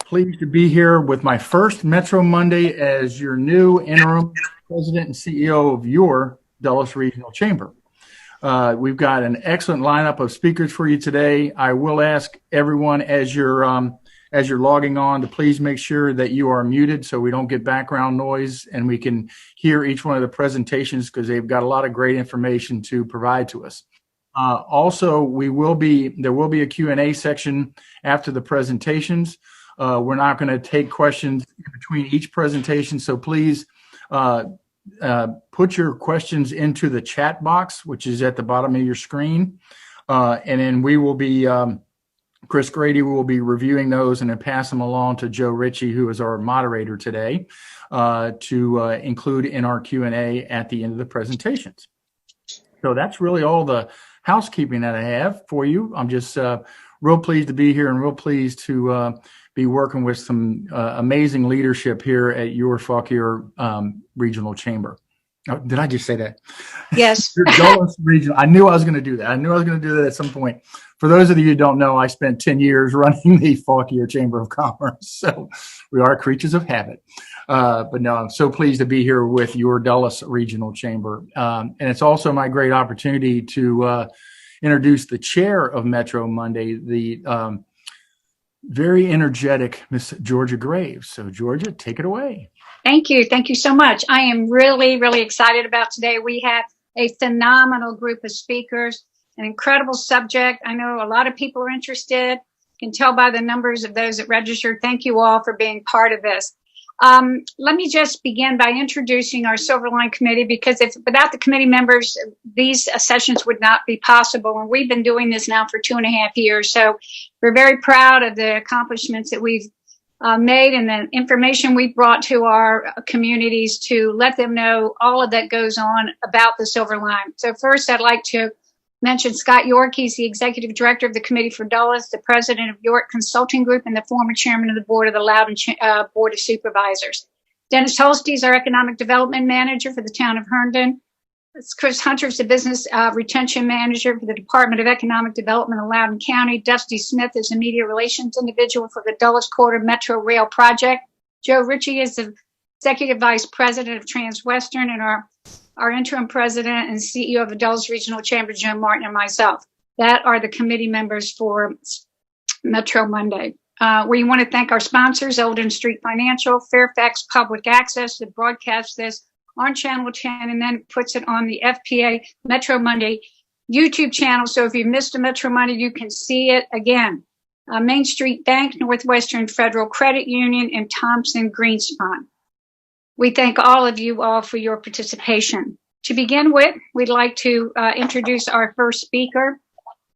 Pleased to be here with my first Metro Monday as your new interim president and CEO of your Dulles Regional Chamber. We've got an excellent lineup of speakers for you today. I will ask everyone as you're logging on to please make sure that you are muted so we don't get background noise and we can hear each one of the presentations because they've got a lot of great information to provide to us. Also, there will be a Q&A section after the presentations. We're not going to take questions in between each presentation, so please put your questions into the chat box, which is at the bottom of your screen. And then we will be, Chris Grady will be reviewing those and then pass them along to Joe Ritchie, who is our moderator today, to include in our Q&A at the end of the presentations. So that's really all the housekeeping that I have for you. I'm just real pleased to be here and real pleased to be working with some amazing leadership here at your Fauquier Regional Chamber. Oh, did I just say that? Yes. Dulles Regional. I knew I was going to do that. I knew I was going to do that at some point. For those of you who don't know, I spent 10 years running the Fauquier Chamber of Commerce. So we are creatures of habit. But no, I'm so pleased to be here with your Dulles Regional Chamber. And it's also my great opportunity to introduce the chair of Metro Monday, the very energetic Miss Georgia Graves. So Georgia, take it away. Thank you. Thank you so much. I am really, really excited about today. We have a phenomenal group of speakers, an incredible subject. I know a lot of people are interested. You can tell by the numbers of those that registered. Thank you all for being part of this. Let me just begin by introducing our Silverline Committee, because without the committee members, these sessions would not be possible. And we've been doing this now for 2.5 years. So we're very proud of the accomplishments that we've made and the information we've brought to our communities to let them know all of that goes on about the Silverline. So first, I'd like to mention Scott York. He's the Executive Director of the Committee for Dulles, the President of York Consulting Group, and the former Chairman of the Board of the Loudoun Board of Supervisors. Dennis Holste is our Economic Development Manager for the town of Herndon. Chris Hunter is the Business Retention Manager for the Department of Economic Development in Loudoun County. Dusty Smith is the Media Relations Individual for the Dulles Quarter Metro Rail Project. Joe Ritchie is the Executive Vice President of Transwestern, and our interim president and CEO of the Dulles Regional Chamber, Joe Martin, and myself. That are the committee members for Metro Monday. We want to thank our sponsors, Eldon Street Financial, Fairfax Public Access, that broadcasts this on Channel 10 and then puts it on the FPA Metro Monday YouTube channel. So if you missed a Metro Monday, you can see it again. Main Street Bank, Northwestern Federal Credit Union, and Thompson Greenspun. We thank all of you all for your participation. To begin with, we'd like to introduce our first speaker.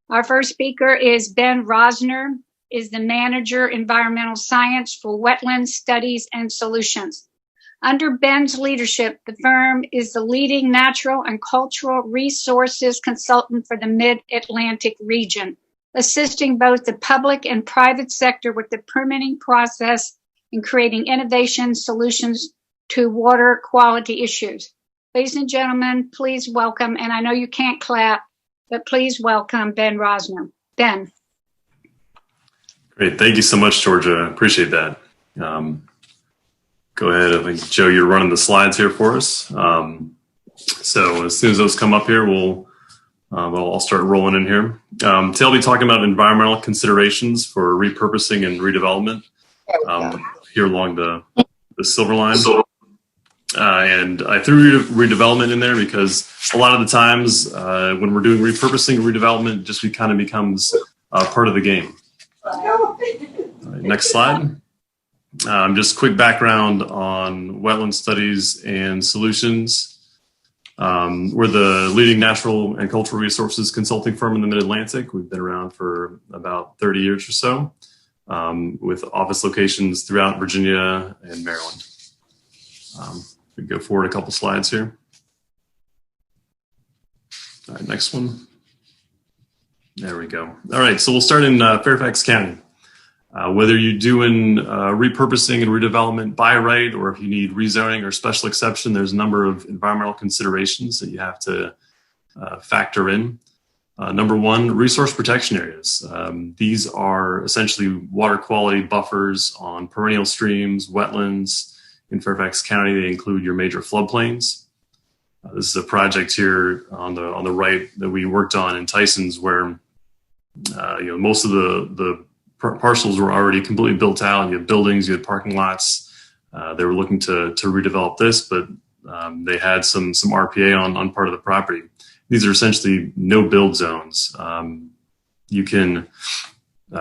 Our first speaker is Ben Rosner, is the Manager Environmental Science for Wetland Studies and Solutions. Under Ben's leadership, the firm is the leading natural and cultural resources consultant for the Mid-Atlantic region, assisting both the public and private sector with the permitting process and creating innovation solutions to water quality issues. Ladies and gentlemen, please welcome, and I know you can't clap, but please welcome Ben Rosner. Ben. Great. Thank you so much, Georgia. Appreciate that. Go ahead. I think, Joe, you're running the slides here for us. So as soon as those come up here, I'll start rolling in here. Today I'll be talking about environmental considerations for repurposing and redevelopment here along the Silverline. And I threw redevelopment in there because a lot of the times when we're doing repurposing and redevelopment, just kind of becomes part of the game. Right, next slide. Just quick background on wetland studies and solutions. We're the leading natural and cultural resources consulting firm in the Mid-Atlantic. We've been around for about 30 years or so, with office locations throughout Virginia and Maryland. We go forward a couple slides here. All right, next one. There we go. All right, so we'll start in Fairfax County. Whether you're doing repurposing and redevelopment by right, or if you need rezoning or special exception, there's a number of environmental considerations that you have to factor in. Number one, resource protection areas. These are essentially water quality buffers on perennial streams, wetlands. In Fairfax County, they include your major floodplains. This is a project here on the right that we worked on in Tysons, where most of the parcels were already completely built out. You had buildings, you had parking lots. They were looking to redevelop this, but they had some RPA on part of the property. These are essentially no build zones. You can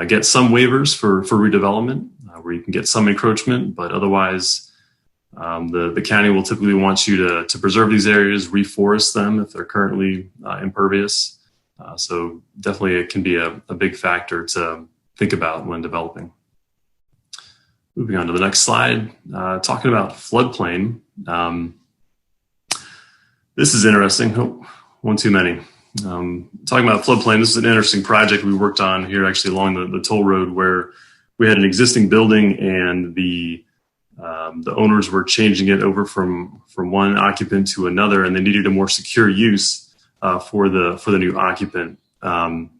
get some waivers for redevelopment, where you can get some encroachment, but otherwise, the county will typically want you to preserve these areas, reforest them if they're currently impervious. So definitely it can be a big factor to think about when developing. Moving on to the next slide, talking about floodplain. This is interesting. Oh, one too many. Talking about floodplain, this is an interesting project we worked on here actually along the toll road, where we had an existing building and the owners were changing it over from one occupant to another, and they needed a more secure use for the new occupant. And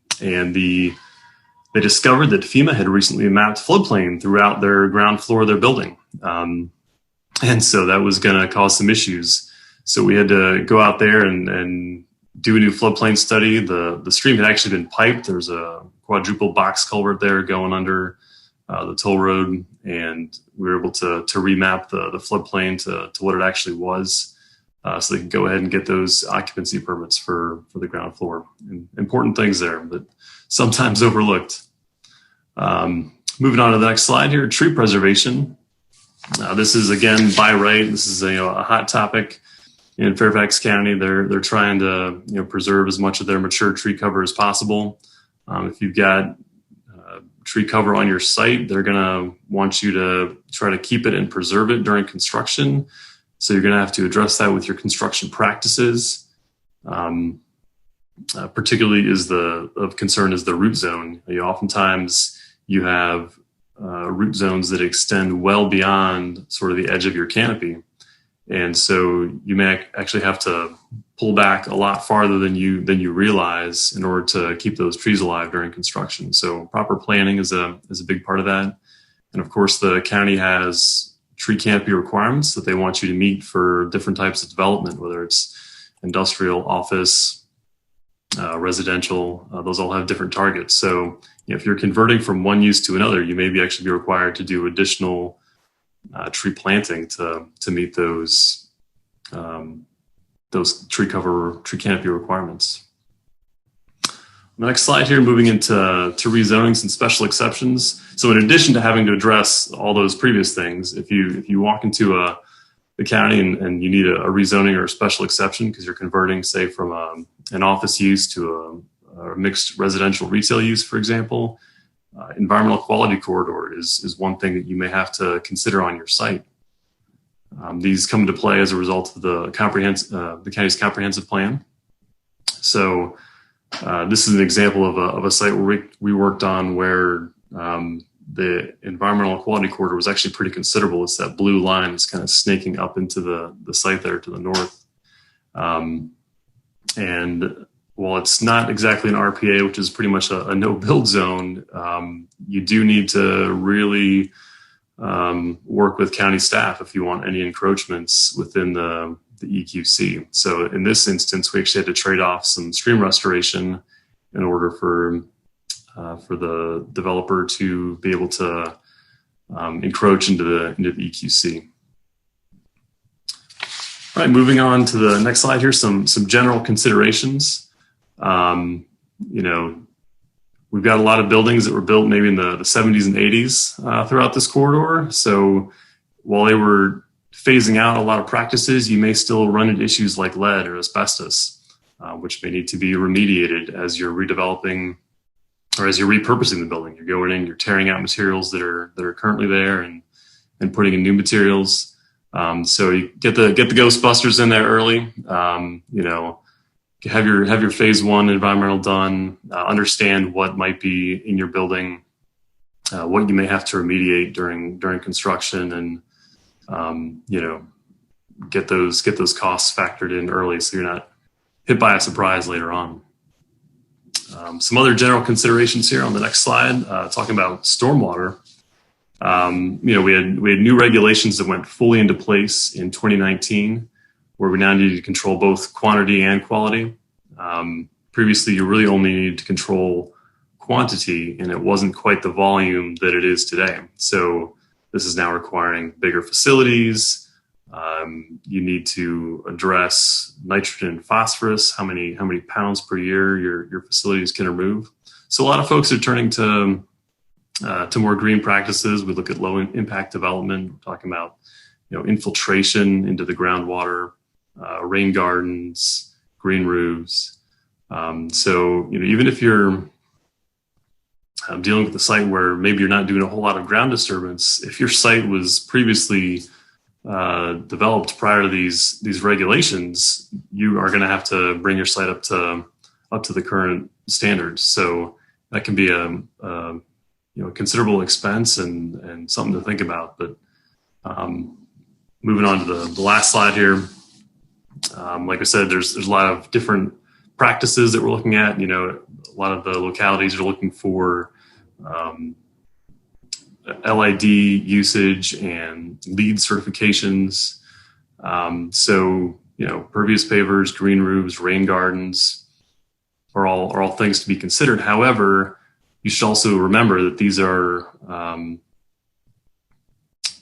they discovered that FEMA had recently mapped floodplain throughout their ground floor of their building, and so that was going to cause some issues. So we had to go out there and do a new floodplain study. The stream had actually been piped. There's a quadruple box culvert there going under the toll road, and we were able to remap the floodplain to what it actually was, so they can go ahead and get those occupancy permits for the ground floor. And important things there, but sometimes overlooked. Moving on to the next slide here, tree preservation. This is again by right. This is a hot topic in Fairfax County. They're trying to preserve as much of their mature tree cover as possible. If you've got tree cover on your site, they're going to want you to try to keep it and preserve it during construction. So you're going to have to address that with your construction practices. Particularly of concern is the root zone. Oftentimes you have root zones that extend well beyond sort of the edge of your canopy. And so you may actually have to pull back a lot farther than you realize in order to keep those trees alive during construction. So proper planning is a big part of that. And of course, the county has tree canopy requirements that they want you to meet for different types of development, whether it's industrial, office, residential. Those all have different targets. So if you're converting from one use to another, you may actually be required to do additional tree planting to meet those tree canopy requirements. The next slide here, moving into rezonings and special exceptions. So in addition to having to address all those previous things, if you walk into the county and you need a rezoning or a special exception because you're converting, say, from an office use to a mixed residential retail use, for example, environmental quality corridor is one thing that you may have to consider on your site. These come into play as a result of the county's comprehensive plan. So this is an example of a site where we worked on where the environmental quality corridor was actually pretty considerable. It's that blue line that's kind of snaking up into the site there to the north. And while it's not exactly an RPA, which is pretty much a no-build zone, you do need to really work with county staff if you want any encroachments within the EQC. So in this instance, we actually had to trade off some stream restoration in order for the developer to be able to encroach into the EQC. All right, moving on to the next slide here, some general considerations. We've got a lot of buildings that were built maybe in the 70s and 80s throughout this corridor. So while they were phasing out a lot of practices, you may still run into issues like lead or asbestos, which may need to be remediated as you're redeveloping or as you're repurposing the building. You're going in, you're tearing out materials that are currently there and putting in new materials. So you get the Ghostbusters in there early. Have your phase one environmental done. Understand what might be in your building, what you may have to remediate during construction, and get those costs factored in early so you're not hit by a surprise later on. Some other general considerations here on the next slide, talking about stormwater. We had new regulations that went fully into place in 2019, where we now need to control both quantity and quality. Previously, you really only needed to control quantity, and it wasn't quite the volume that it is today. So this is now requiring bigger facilities. You need to address nitrogen and phosphorus, how many pounds per year your facilities can remove. So a lot of folks are turning to more green practices. We look at low impact development. We're talking about infiltration into the groundwater, rain gardens, green roofs. So even if you're dealing with a site where maybe you're not doing a whole lot of ground disturbance, if your site was previously developed prior to these regulations, you are going to have to bring your site up to the current standards. So that can be a considerable expense and something to think about. But moving on to the last slide here, like I said, there's a lot of different practices that we're looking at. A lot of the localities are looking for LID usage and LEED certifications. So pervious pavers, green roofs, rain gardens are all things to be considered. However, you should also remember that these are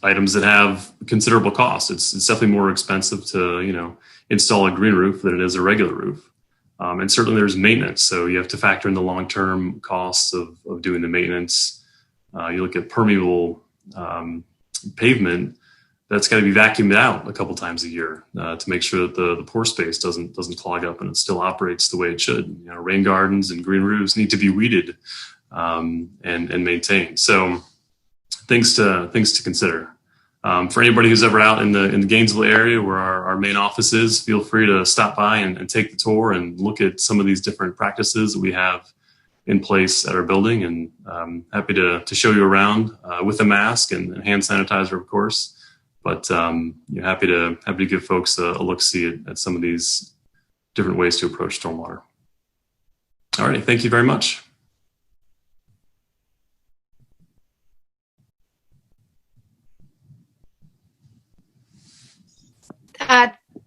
items that have considerable cost. It's definitely more expensive to install a green roof than it is a regular roof. And certainly there's maintenance. So you have to factor in the long-term costs of doing the maintenance. You look at permeable pavement, that's got to be vacuumed out a couple times a year to make sure that the pore space doesn't clog up and it still operates the way it should. Rain gardens and green roofs need to be weeded and maintained. So things to consider. For anybody who's ever out in the Gainesville area where our main office is, feel free to stop by and take the tour and look at some of these different practices that we have in place at our building, and happy to show you around with a mask and hand sanitizer, of course. But happy to give folks a look-see at some of these different ways to approach stormwater. All right, thank you very much.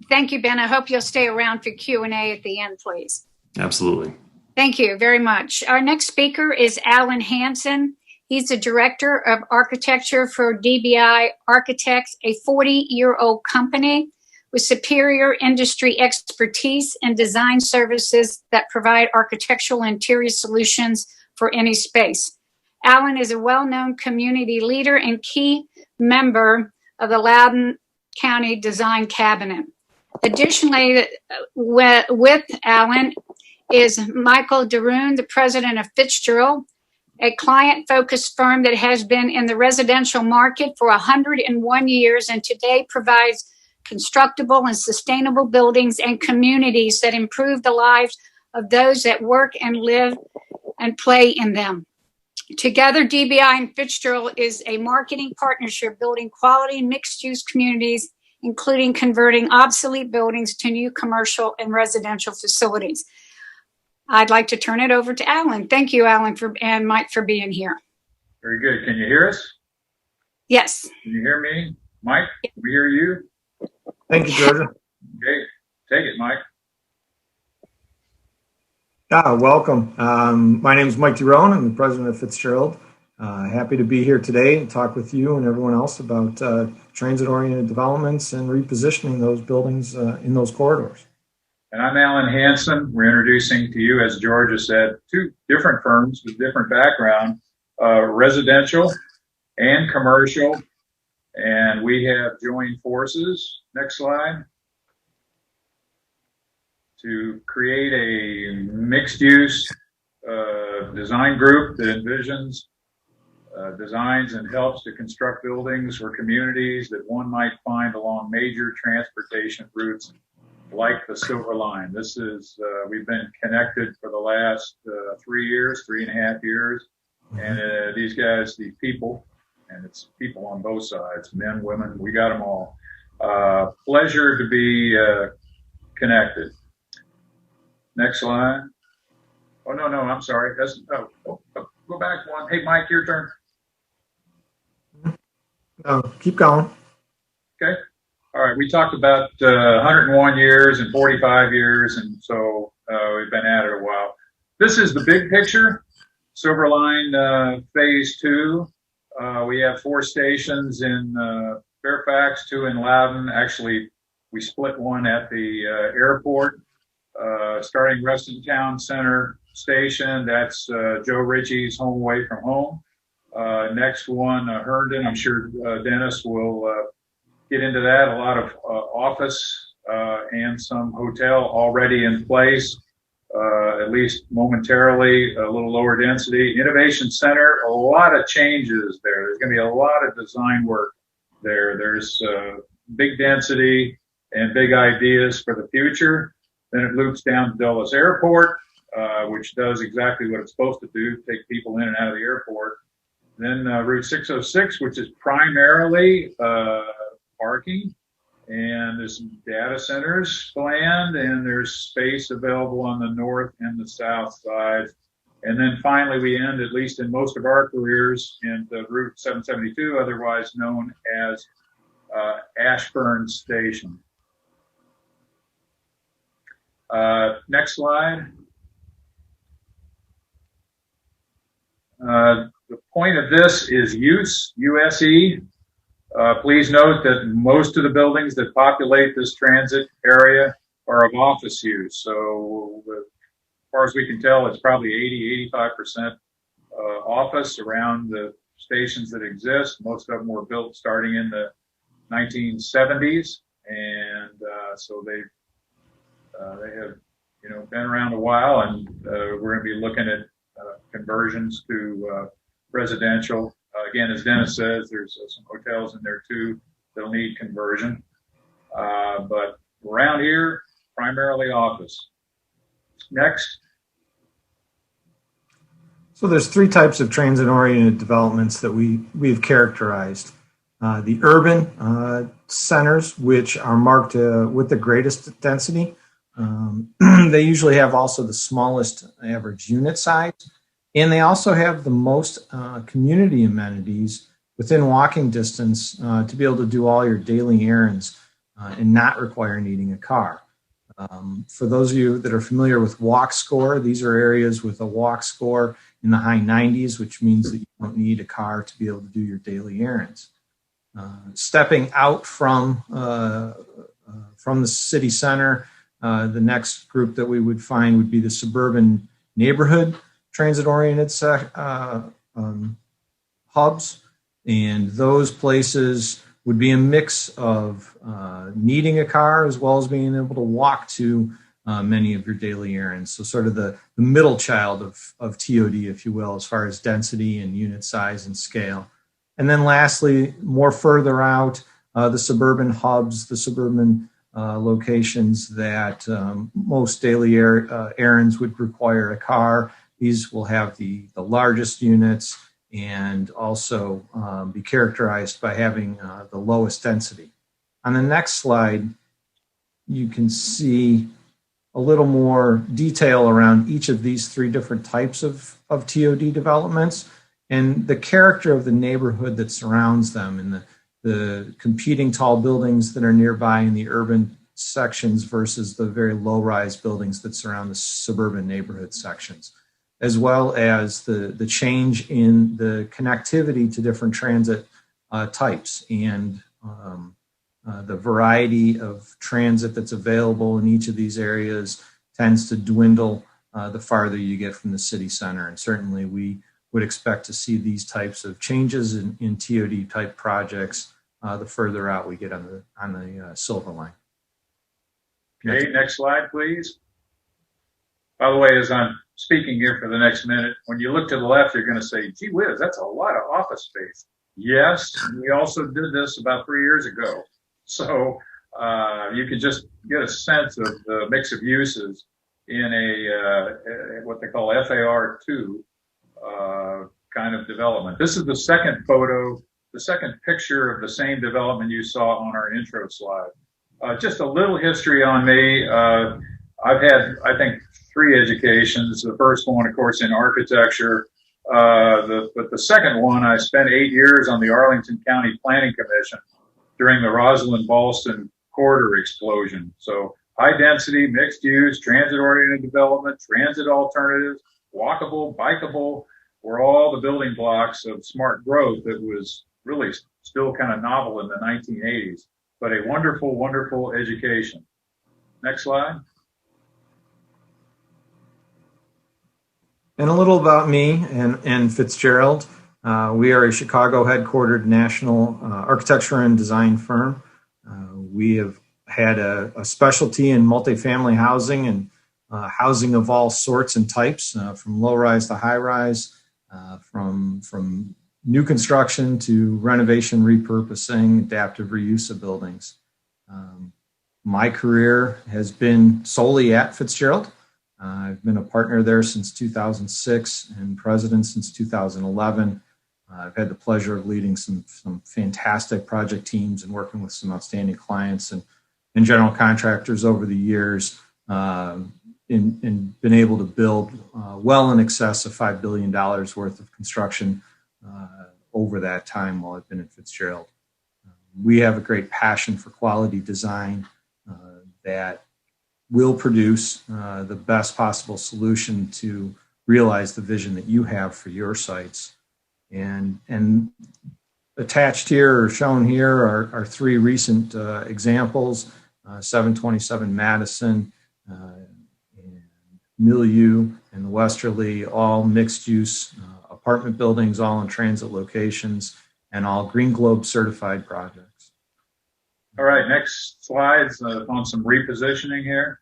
Thank you, Ben. I hope you'll stay around for Q&A at the end, please. Absolutely. Thank you very much. Our next speaker is Alan Hansen. He's the Director of Architecture for DBI Architects, a 40-year-old company with superior industry expertise and design services that provide architectural interior solutions for any space. Alan is a well-known community leader and key member of the Loudoun County Design Cabinet. Additionally, with Alan is Michael Daroon, the president of Fitzgerald, a client-focused firm that has been in the residential market for 101 years and today provides constructible and sustainable buildings and communities that improve the lives of those that work and live and play in them. Together, DBI and Fitzgerald is a marketing partnership building quality mixed-use communities, including converting obsolete buildings to new commercial and residential facilities. I'd like to turn it over to Alan. Thank you, Alan, and Mike for being here. Very good. Can you hear us? Yes. Can you hear me? Mike, we hear you? Thank you, Georgia. Okay, take it, Mike. Welcome. My name is Mike Daroon. I'm the president of Fitzgerald. Happy to be here today and talk with you and everyone else about transit-oriented developments and repositioning those buildings in those corridors. And I'm Alan Hansen. We're introducing to you, as Georgia said, two different firms with different background, residential and commercial. And we have joined forces, next slide, to create a mixed-use design group that envisions designs and helps to construct buildings for communities that one might find along major transportation routes like the Silver Line. This is, we've been connected for the last 3.5 years. And these guys, these people, and it's people on both sides, men, women, we got them all. Pleasure to be connected. Next slide. Oh, no, I'm sorry. Go back one. Hey, Mike, your turn. Keep going. Okay. All right. We talked about 101 years and 45 years, and so we've been at it a while. This is the big picture. Silver Line Phase 2. We have 4 stations in Fairfax, 2 in Loudon. Actually, we split one at the airport. Starting Reston Town Center Station, that's Joe Ritchie's Home Away from Home. Next one, Herndon. I'm sure Dennis will get into that. A lot of office and some hotel already in place, at least momentarily, a little lower density. Innovation Center, a lot of changes there. There's going to be a lot of design work there. There's big density and big ideas for the future. Then it loops down to Dulles Airport, which does exactly what it's supposed to do, take people in and out of the airport. Then Route 606, which is primarily parking, and there's some data centers planned, and there's space available on the north and the south sides. And then finally, we end, at least in most of our careers, in the Route 772, otherwise known as Ashburn Station. Next slide. The point of this is use, USE. Please note that most of the buildings that populate this transit area are of office use. So as far as we can tell, it's probably 85% office around the stations that exist. Most of them were built starting in the 1970s. And so they have, been around a while, and we're going to be looking at conversions to residential. Again, as Dennis says, there's some hotels in there too that'll need conversion. But around here, primarily office. Next. So there's 3 types of transit-oriented developments that we've characterized. The urban centers, which are marked with the greatest density. They usually have also the smallest average unit size, and they also have the most community amenities within walking distance to be able to do all your daily errands and not require needing a car. For those of you that are familiar with walk score, these are areas with a walk score in the high 90s, which means that you don't need a car to be able to do your daily errands. Stepping out from the city center, the next group that we would find would be the suburban neighborhood transit-oriented hubs, and those places would be a mix of needing a car as well as being able to walk to many of your daily errands. So sort of the middle child of TOD, if you will, as far as density and unit size and scale. And then lastly, more further out, the suburban hubs, the suburban locations that most daily errands would require a car. These will have the largest units and also be characterized by having the lowest density. On the next slide, you can see a little more detail around each of these 3 different types of TOD developments and the character of the neighborhood that surrounds them and the competing tall buildings that are nearby in the urban sections versus the very low-rise buildings that surround the suburban neighborhood sections, as well as the change in the connectivity to different transit types and the variety of transit that's available in each of these areas tends to dwindle the farther you get from the city center. And certainly we would expect to see these types of changes in TOD type projects the further out we get on the Silver Line. Okay, next slide, please. By the way, as I'm speaking here for the next minute, when you look to the left, you're going to say, gee whiz, that's a lot of office space. Yes, we also did this about 3 years ago. So you can just get a sense of the mix of uses in a what they call FAR2 kind of development. This is the second photo, the second picture of the same development you saw on our intro slide. Just a little history on me. I've had, I think, 3 educations. The first one, of course, in architecture. But the second one, I spent 8 years on the Arlington County Planning Commission during the Rosslyn-Ballston corridor explosion. So high density, mixed use, transit oriented development, transit alternatives, walkable, bikeable were all the building blocks of smart growth that was really still kind of novel in the 1980s, but a wonderful, wonderful education. Next slide. And a little about me and Fitzgerald. We are a Chicago headquartered national architecture and design firm. We have had a specialty in multifamily housing and housing of all sorts and types, from low rise to high rise, from new construction to renovation, repurposing, adaptive reuse of buildings. My career has been solely at Fitzgerald. I've been a partner there since 2006 and president since 2011. I've had the pleasure of leading some fantastic project teams and working with some outstanding clients and general contractors over the years, and been able to build well in excess of $5 billion worth of construction over that time while I've been at Fitzgerald. We have a great passion for quality design that will produce the best possible solution to realize the vision that you have for your sites. And attached here or shown here are 3 recent examples, 727 Madison, and Milieu and the Westerly, all mixed use apartment buildings, all in transit locations, and all Green Globe certified projects. All right, next slide's on some repositioning here.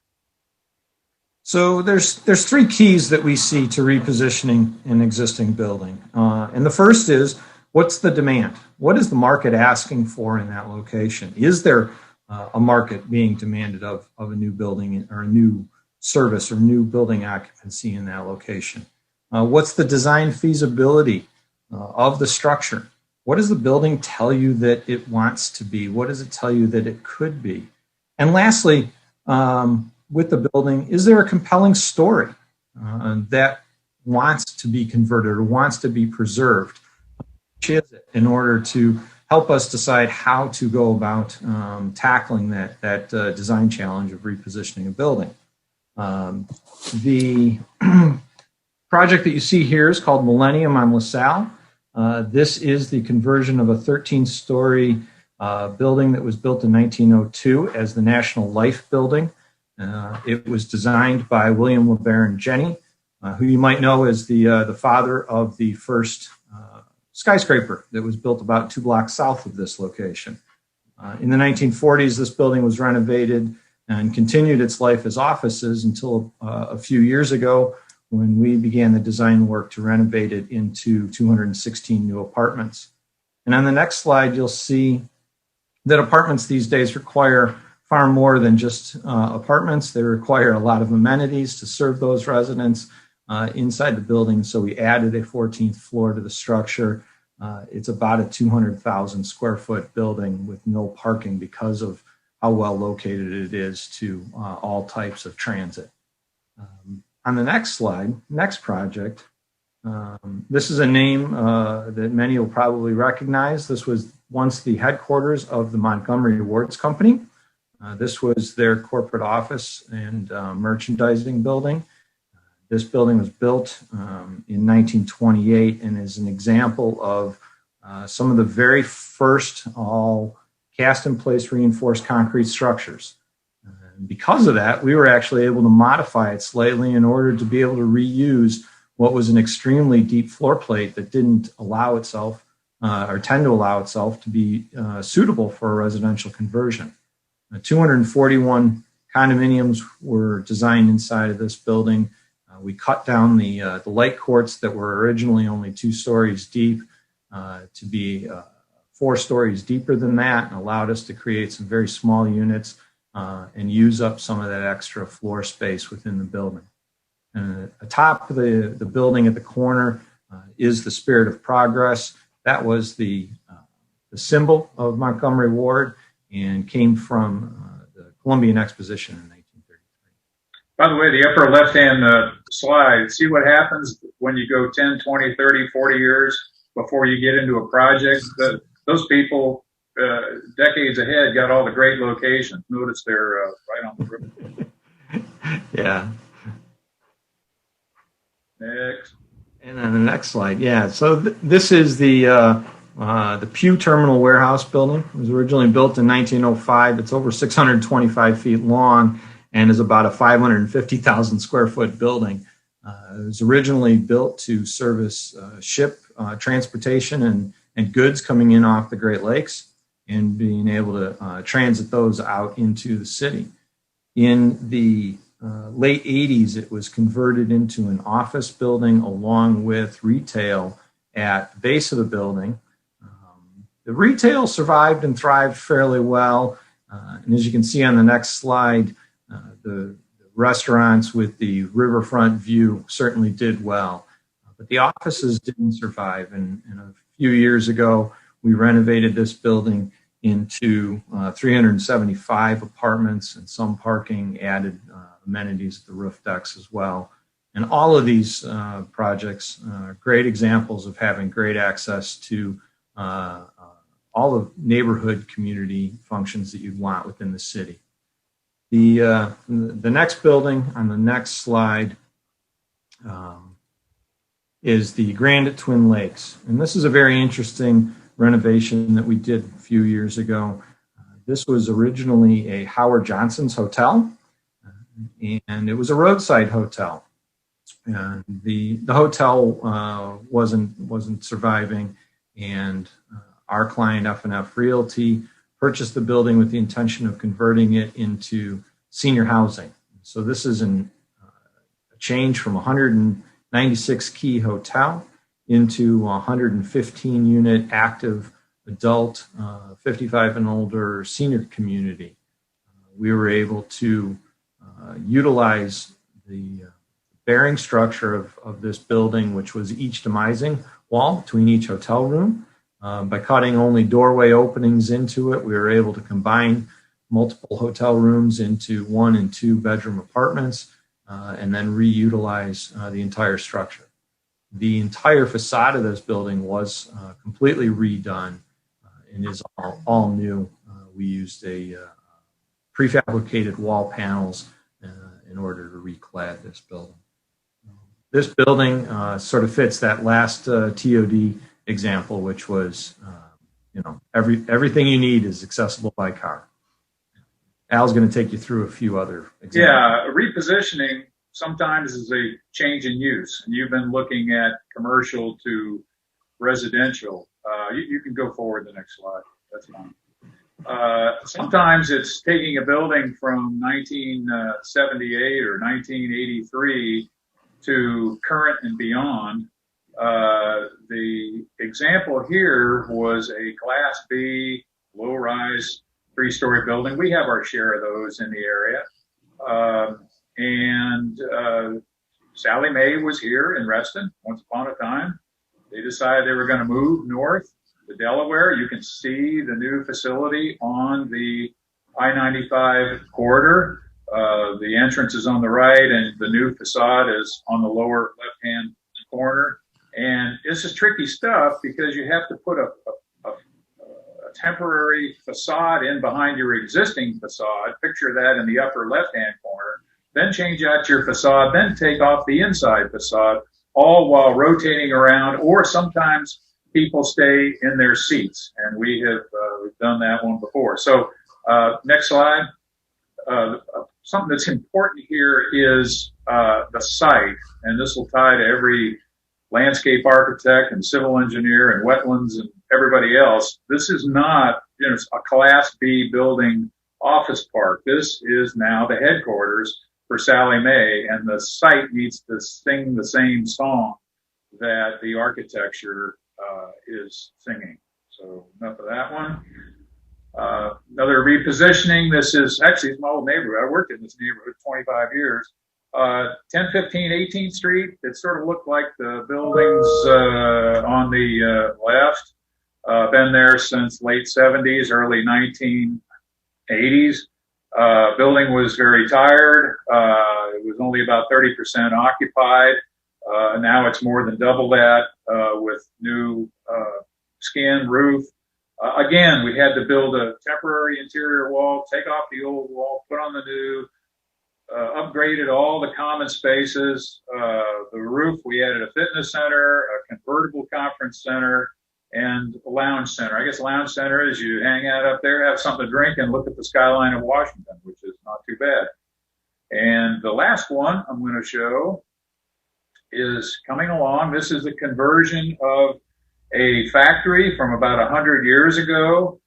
So there's 3 keys that we see to repositioning an existing building. And the first is, what's the demand? What is the market asking for in that location? Is there a market being demanded of a new building or a new service or new building occupancy in that location? What's the design feasibility of the structure? What does the building tell you that it wants to be? What does it tell you that it could be? And lastly, with the building, is there a compelling story that wants to be converted or wants to be preserved? Which is it, in order to help us decide how to go about tackling that design challenge of repositioning a building. The project that you see here is called Millennium on LaSalle. This is the conversion of a 13-story building that was built in 1902 as the National Life Building. It was designed by William LeBaron Jenney, who you might know as the father of the first skyscraper that was built about 2 blocks south of this location. In the 1940s, this building was renovated and continued its life as offices until a few years ago when we began the design work to renovate it into 216 new apartments. And on the next slide, you'll see that apartments these days require far more than just apartments. They require a lot of amenities to serve those residents inside the building. So we added a 14th floor to the structure. It's about a 200,000 square foot building with no parking because of how well located it is to all types of transit. On the next slide, next project, this is a name that many will probably recognize. This was once the headquarters of the Montgomery Wards Company. This was their corporate office and merchandising building. This building was built in 1928 and is an example of some of the very first all cast-in-place reinforced concrete structures. Because of that, we were actually able to modify it slightly in order to be able to reuse what was an extremely deep floor plate that didn't allow itself or tend to allow itself to be suitable for a residential conversion. 241 condominiums were designed inside of this building. We cut down the light courts that were originally only 2 stories deep to be 4 stories deeper than that, and allowed us to create some very small units and use up some of that extra floor space within the building. Atop the building at the corner is the Spirit of Progress. That was the symbol of Montgomery Ward and came from the Columbian Exposition in 1933. By the way, the upper left-hand slide, see what happens when you go 10, 20, 30, 40 years before you get into a project? Those people, decades ahead, got all the great locations. Notice they're right on the river. Yeah. Next. And then the next slide, yeah. So this is the Pew Terminal Warehouse Building. It was originally built in 1905. It's over 625 feet long and is about a 550,000 square foot building. It was originally built to service ship transportation and goods coming in off the Great Lakes and being able to transit those out into the city. In the late 80s, it was converted into an office building along with retail at the base of the building. The retail survived and thrived fairly well. And as you can see on the next slide, the restaurants with the riverfront view certainly did well. But the offices didn't survive. And a few years ago, we renovated this building into 375 apartments and some parking, added amenities at the roof decks as well. And all of these projects are great examples of having great access to all the neighborhood community functions that you'd want within the city. The next building on the next slide is the Grand at Twin Lakes. And this is a very interesting renovation that we did a few years ago. This was originally a Howard Johnson's hotel, and it was a roadside hotel. And the hotel wasn't surviving, and our client F&F Realty purchased the building with the intention of converting it into senior housing. So this is a change from 196 key hotel into 115 unit active adult 55 and older senior community. We were able to utilize the bearing structure of this building, which was each demising wall between each hotel room. By cutting only doorway openings into it, we were able to combine multiple hotel rooms into 1 and 2 bedroom apartments and then reutilize the entire structure. The entire facade of this building was completely redone and is all new. We used a prefabricated wall panels in order to reclad this building. This building sort of fits that last TOD example, which was, everything you need is accessible by car. Al's going to take you through a few other examples. Yeah, repositioning sometimes is a change in use, and you've been looking at commercial to residential. You can go forward the next slide. That's fine. Sometimes it's taking a building from 1978 or 1983 to current and beyond. The example here was a Class B low-rise 3-story building. We have our share of those in the area. And Sally Mae was here in Reston once upon a time. They decided they were going to move north to Delaware. You can see the new facility on the I-95 corridor. The entrance is on the right, and the new facade is on the lower left-hand corner. And this is tricky stuff because you have to put a temporary facade in behind your existing facade. Picture that in the upper left-hand corner. Then change out your facade, then take off the inside facade, all while rotating around, or sometimes people stay in their seats. And we've done that one before. So next slide. Something that's important here is the site, and this will tie to every landscape architect and civil engineer and wetlands and everybody else. This is not a Class B building office park. This is now the headquarters for Sally Mae, and the site needs to sing the same song that the architecture is singing. So enough of that one. Another repositioning. This is actually it's my old neighborhood. I worked in this neighborhood 25 years. 1015 18th Street. It sort of looked like the buildings on the left. Been there since late 70s, early 1980s. Building was very tired. It was only about 30% occupied. Now it's more than double that with new skin roof. Again, we had to build a temporary interior wall, take off the old wall, put on the new, upgraded all the common spaces. The roof, we added a fitness center, a convertible conference center, and a lounge center. I guess lounge center is you hang out up there, have something to drink, and look at the skyline of Washington, which is not too bad. And the last one I'm going to show is coming along. This is a conversion of a factory from about 100 years ago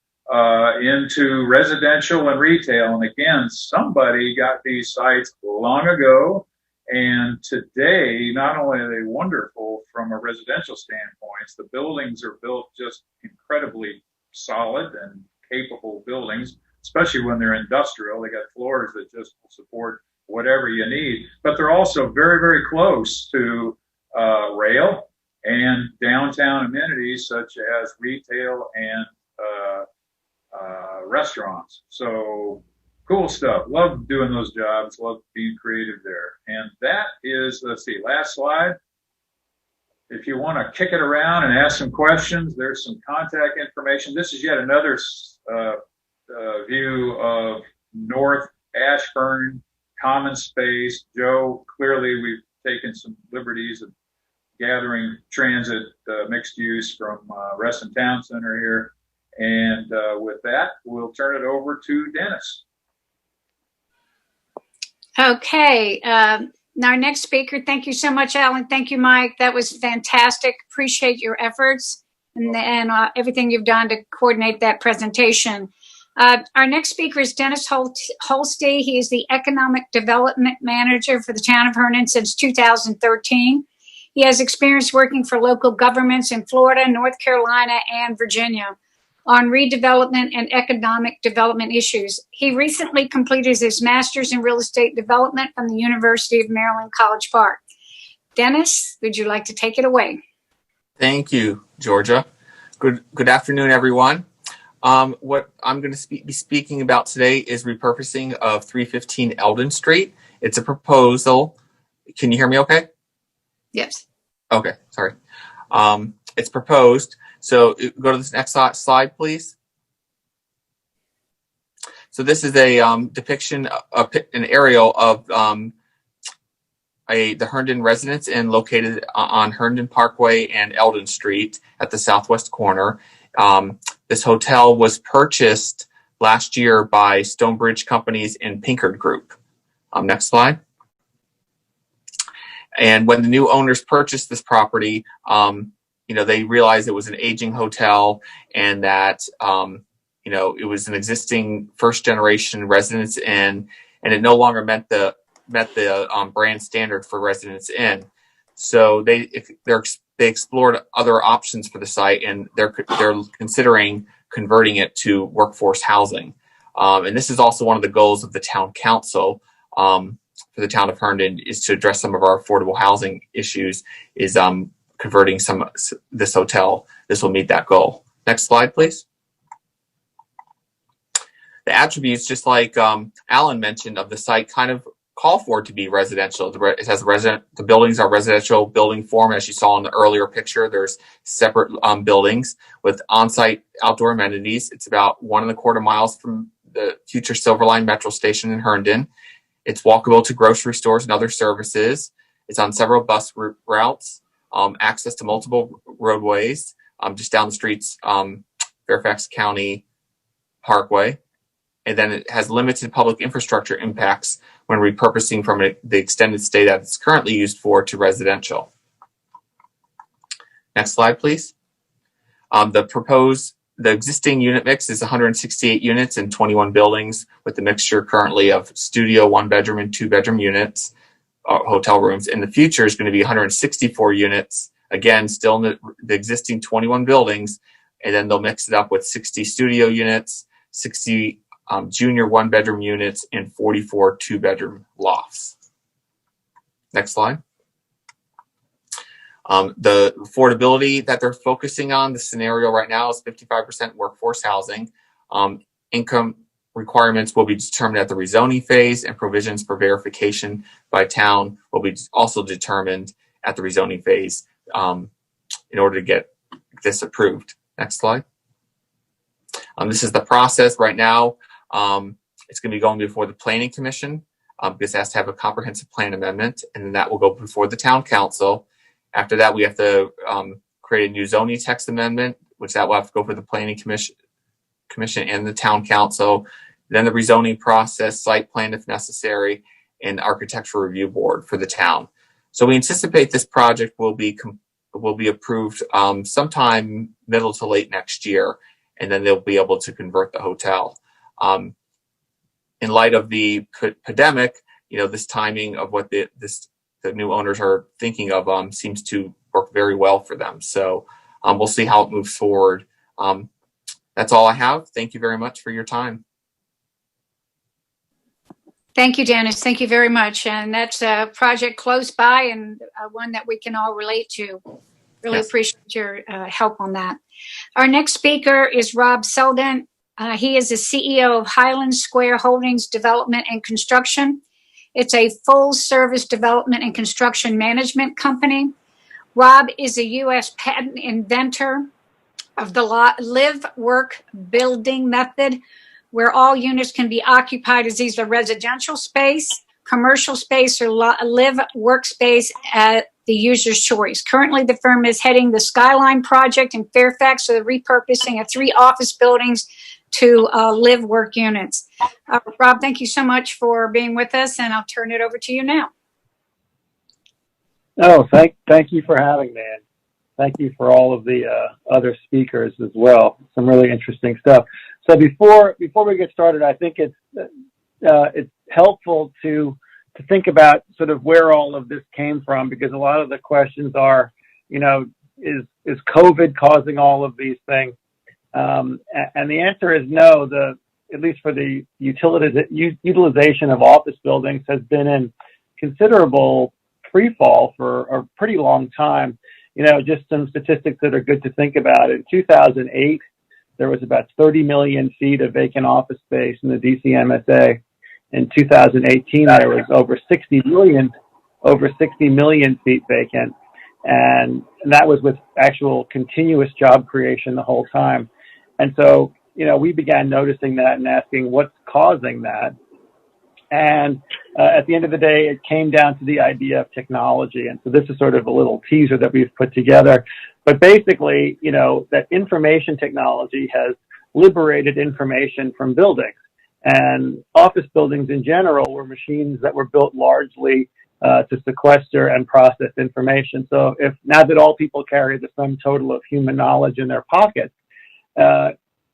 into residential and retail. And again, somebody got these sites long ago. And today, not only are they wonderful from a residential standpoint, the buildings are built just incredibly solid and capable buildings, especially when they're industrial. They got floors that just support whatever you need, but they're also very, very close to rail and downtown amenities such as retail and restaurants. So cool stuff. Love doing those jobs. Love being creative there. And that is, let's see, last slide. If you want to kick it around and ask some questions, there's some contact information. This is yet another view of North Ashburn common space. Joe, clearly we've taken some liberties of gathering transit mixed use from Reston Town Center here. And with that, we'll turn it over to Dennis. Okay. Our next speaker, thank you so much, Alan. Thank you, Mike. That was fantastic. Appreciate your efforts and everything you've done to coordinate that presentation. Our next speaker is Dennis Holste. He is the Economic Development Manager for the town of Herndon since 2013. He has experience working for local governments in Florida, North Carolina, and Virginia on redevelopment and economic development issues. He recently completed his master's in real estate development from the University of Maryland, College Park. Dennis, would you like to take it away? Thank you, Georgia. Good afternoon, everyone. What I'm going to be speaking about today is repurposing of 315 Eldon Street. It's a proposal. Can you hear me okay? Yes. Okay, sorry. It's proposed. So go to this next slide, please. So this is a depiction of an aerial of the Herndon Residence Inn located on Herndon Parkway and Eldon Street at the southwest corner. This hotel was purchased last year by Stonebridge Companies and Pinkard Group. Next slide. And when the new owners purchased this property, they realized it was an aging hotel and that, it was an existing first generation Residence Inn, and it no longer met the brand standard for Residence Inn. So they explored other options for the site, and they're considering converting it to workforce housing. And this is also one of the goals of the town council for the town of Herndon, is to address some of our affordable housing issues, is converting this hotel. This will meet that goal. Next slide, please. The attributes, just like Alan mentioned, of the site kind of call for it to be residential. It has the buildings are residential building form, as you saw in the earlier picture. There's separate buildings with on-site outdoor amenities. It's about 1.25 miles from the future Silver Line Metro Station in Herndon. It's walkable to grocery stores and other services. It's on several bus routes, access to multiple roadways, just down the streets, Fairfax County Parkway. And then it has limited public infrastructure impacts when repurposing from the extended stay that it's currently used for to residential. Next slide, please. The existing unit mix is 168 units in 21 buildings, with the mixture currently of studio, 1-bedroom and 2-bedroom units, hotel rooms. In the future is going to be 164 units, again, still in the existing 21 buildings, and then they'll mix it up with 60 studio units, 60 junior 1-bedroom units, and 44 2-bedroom lofts. Next slide. The affordability that they're focusing on, the scenario right now is 55% workforce housing. Income requirements will be determined at the rezoning phase, and provisions for verification by town will be also determined at the rezoning phase in order to get this approved. Next slide. This is the process right now. It's going to be going before the Planning Commission because it has to have a comprehensive plan amendment, and then that will go before the Town Council. After that, we have to create a new zoning text amendment, which that will have to go for the Planning Commission and the Town Council. Then the rezoning process, site plan if necessary, and Architectural Review Board for the town. So we anticipate this project will be approved sometime middle to late next year, and then they'll be able to convert the hotel. In light of the pandemic, this timing of what the new owners are thinking of seems to work very well for them. So we'll see how it moves forward. That's all I have. Thank you very much for your time. Thank you, Dennis. Thank you very much. And that's a project close by and one that we can all relate to. Really Yes. appreciate your help on that. Our next speaker is Rob Selden. He is the CEO of Highland Square Holdings Development and Construction. It's a full-service development and construction management company. Rob is a U.S. patent inventor of the live, work, building method, where all units can be occupied as either residential space, commercial space, or live workspace at the user's choice. Currently, the firm is heading the Skyline project in Fairfax, so the repurposing of 3 office buildings to live work units. Rob, thank you so much for being with us, and I'll turn it over to you now. Oh, thank you for having me. And thank you for all of the other speakers as well. Some really interesting stuff. So before we get started, I think it's helpful to think about sort of where all of this came from, because a lot of the questions are, is COVID causing all of these things? And the answer is no. At least for the utilization of office buildings has been in considerable free fall for a pretty long time. Just some statistics that are good to think about. In 2008, there was about 30 million feet of vacant office space in the DC MSA. In 2018, there was over 60 million feet vacant. And that was with actual continuous job creation the whole time. And so, we began noticing that and asking what's causing that. And at the end of the day, it came down to the idea of technology. And so this is sort of a little teaser that we've put together. But basically, that information technology has liberated information from buildings. And office buildings in general were machines that were built largely to sequester and process information. So if now that all people carry the sum total of human knowledge in their pockets,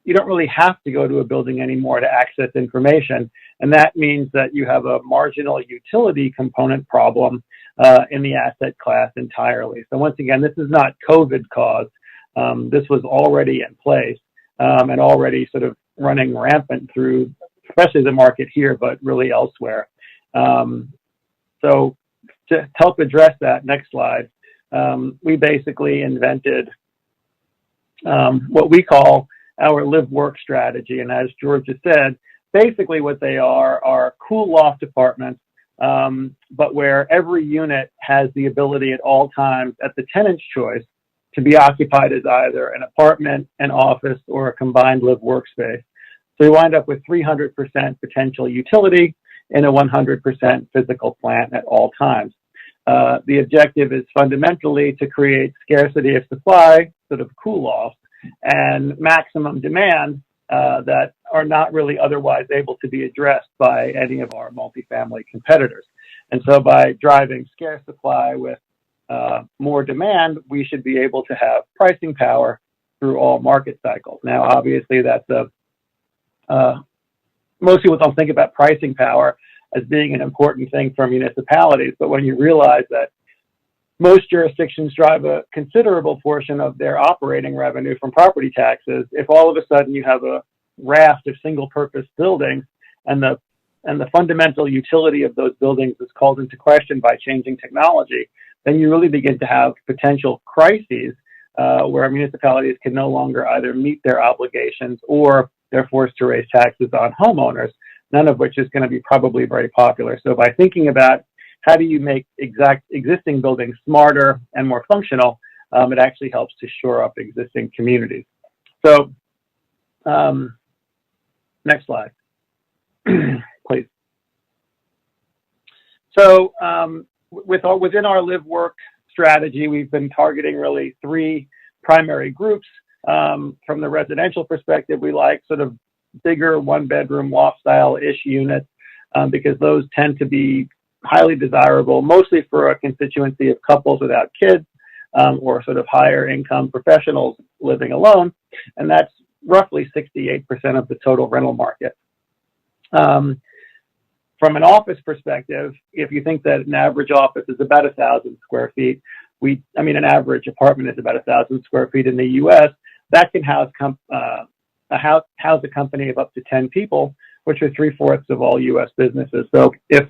you don't really have to go to a building anymore to access information. And that means that you have a marginal utility component problem in the asset class entirely. So once again, this is not COVID caused. This was already in place and already sort of running rampant through, especially the market here, but really elsewhere. So to help address that, next slide, we basically invented what we call our live-work strategy. And as George has said, basically what they are cool loft apartments, but where every unit has the ability at all times at the tenant's choice to be occupied as either an apartment, an office, or a combined live workspace. So we wind up with 300% potential utility in a 100% physical plant at all times. The objective is fundamentally to create scarcity of supply, sort of cool lofts, and maximum demand that are not really otherwise able to be addressed by any of our multifamily competitors. And so by driving scarce supply with more demand, we should be able to have pricing power through all market cycles. Now, obviously, that's most people don't think about pricing power as being an important thing for municipalities, but when you realize that most jurisdictions drive a considerable portion of their operating revenue from property taxes, if all of a sudden you have a raft of single-purpose buildings and the fundamental utility of those buildings is called into question by changing technology, then you really begin to have potential crises where municipalities can no longer either meet their obligations or they're forced to raise taxes on homeowners, none of which is going to be probably very popular. So by thinking about how do you make existing buildings smarter and more functional, it actually helps to shore up existing communities. So next slide, please. So within our live work strategy, we've been targeting really 3 primary groups. From the residential perspective, we like sort of bigger 1-bedroom loft style-ish units because those tend to be highly desirable, mostly for a constituency of couples without kids or sort of higher income professionals living alone. And that's roughly 68% of the total rental market. From an office perspective, if you think that an average office is about 1,000 square feet, an average apartment is about 1,000 square feet in the U.S., that can house a company of up to 10 people, which are 3/4 of all U.S. businesses. So if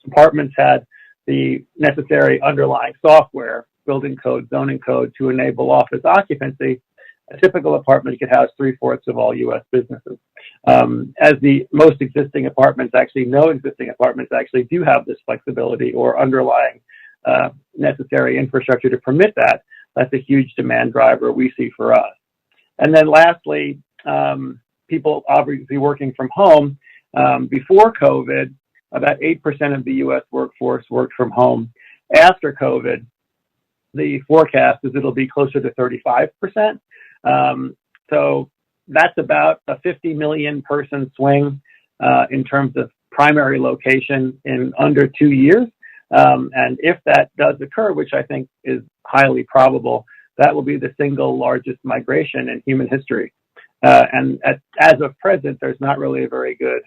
apartments had the necessary underlying software, building code, zoning code to enable office occupancy, a typical apartment could house 3/4 of all U.S. businesses. As the most existing apartments, actually no existing apartments actually do have this flexibility or underlying necessary infrastructure to permit that. That's a huge demand driver we see for us. And then lastly, people obviously working from home. Before COVID, about 8% of the U.S. workforce worked from home. After COVID, the forecast is it'll be closer to 35%. So that's about a 50 million person swing in terms of primary location in under 2 years. And if that does occur, which I think is highly probable, that will be the single largest migration in human history. And as of present, there's not really a very good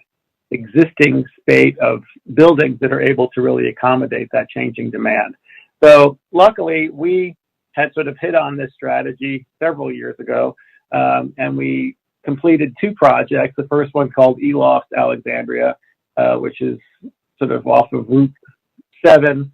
existing spate of buildings that are able to really accommodate that changing demand. So luckily, we had sort of hit on this strategy several years ago, and we completed 2 projects. The first one called E-Loft Alexandria, which is sort of off of Route 7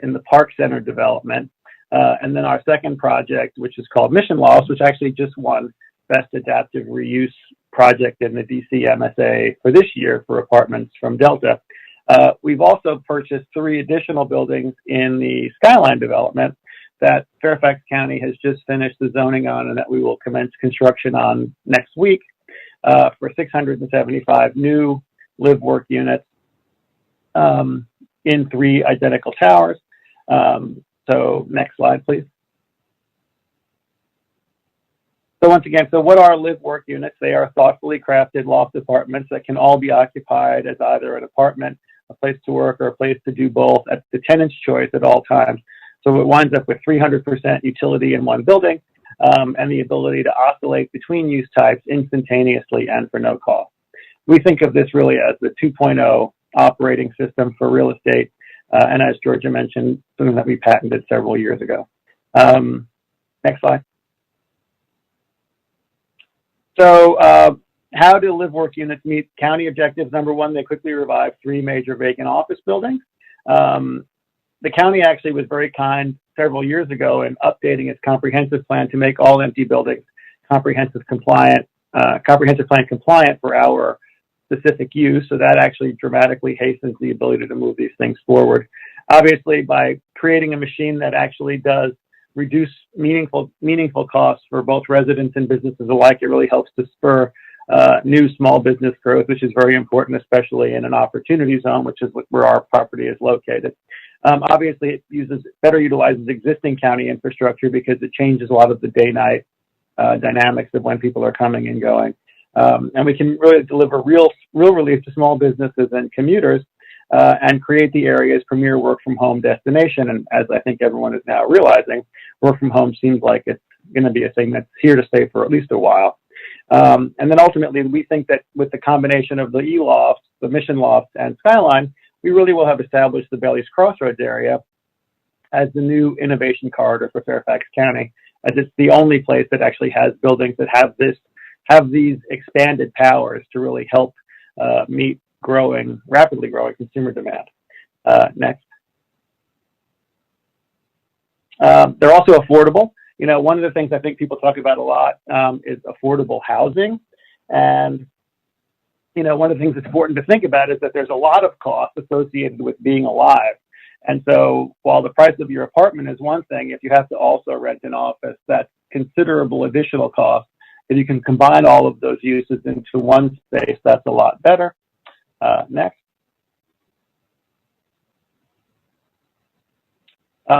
in the Park Center development. And then our second project, which is called Mission Lofts, which actually just won Best Adaptive Reuse Project in the DC MSA for this year for apartments from Delta. We've also purchased 3 additional buildings in the Skyline development that Fairfax County has just finished the zoning on and that we will commence construction on next week for 675 new live-work units in 3 identical towers. So next slide, please. So once again, so what are live-work units? They are thoughtfully crafted loft apartments that can all be occupied as either an apartment, a place to work, or a place to do both at the tenant's choice at all times. So it winds up with 300% utility in one building and the ability to oscillate between use types instantaneously and for no cost. We think of this really as the 2.0 operating system for real estate. And as Georgia mentioned, something that we patented several years ago. Next slide. So how do live-work units meet county objectives? Number one, they quickly revive 3 major vacant office buildings. The county actually was very kind several years ago in updating its comprehensive plan to make all empty buildings comprehensive plan compliant for our specific use. So that actually dramatically hastens the ability to move these things forward. Obviously, by creating a machine that actually does reduce meaningful costs for both residents and businesses alike, it really helps to spur new small business growth, which is very important, especially in an opportunity zone, which is where our property is located. Obviously, it better utilizes existing county infrastructure because it changes a lot of the day-night dynamics of when people are coming and going. And we can really deliver real relief to small businesses and commuters and create the area's premier work-from-home destination. And as I think everyone is now realizing, work-from-home seems like it's going to be a thing that's here to stay for at least a while. And then ultimately, we think that with the combination of the E-Lofts, the Mission Lofts, and Skyline, we really will have established the Bailey's Crossroads area as the new innovation corridor for Fairfax County, as it's the only place that actually has buildings that have these expanded powers to really help meet rapidly growing consumer demand. Next. They're also affordable. You know, one of the things I think people talk about a lot is affordable housing. And, you know, one of the things that's important to think about is that there's a lot of cost associated with being alive. And so while the price of your apartment is one thing, if you have to also rent an office, that's considerable additional cost. If you can combine all of those uses into one space, that's a lot better. Next.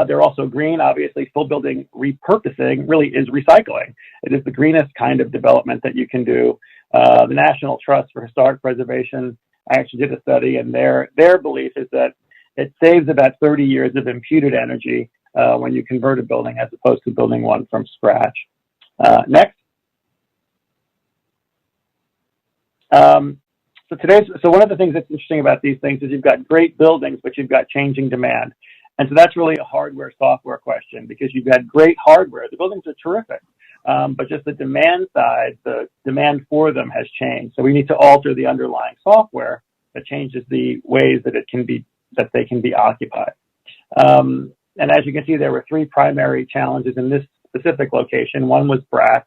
They're also green. Obviously, full building repurposing really is recycling. It is the greenest kind of development that you can do. The National Trust for Historic Preservation actually did a study, and their belief is that it saves about 30 years of imputed energy when you convert a building as opposed to building one from scratch. Next. So one of the things that's interesting about these things is you've got great buildings, but you've got changing demand. And so that's really a hardware software question, because you've got great hardware. The buildings are terrific, but just the demand side, the demand for them has changed. So we need to alter the underlying software that changes the ways that they can be occupied. And as you can see, there were 3 primary challenges in this specific location. 1 was BRAC,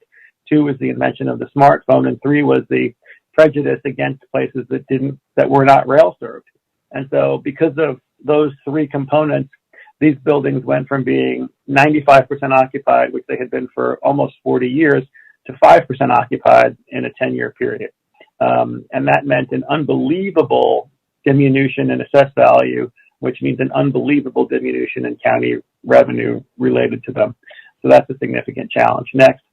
2 was the invention of the smartphone, and 3 was the prejudice against places that were not rail served. And so because of those 3 components, these buildings went from being 95% occupied, which they had been for almost 40 years, to 5% occupied in a 10-year period. And that meant an unbelievable diminution in assessed value, which means an unbelievable diminution in county revenue related to them. So that's a significant challenge. Next.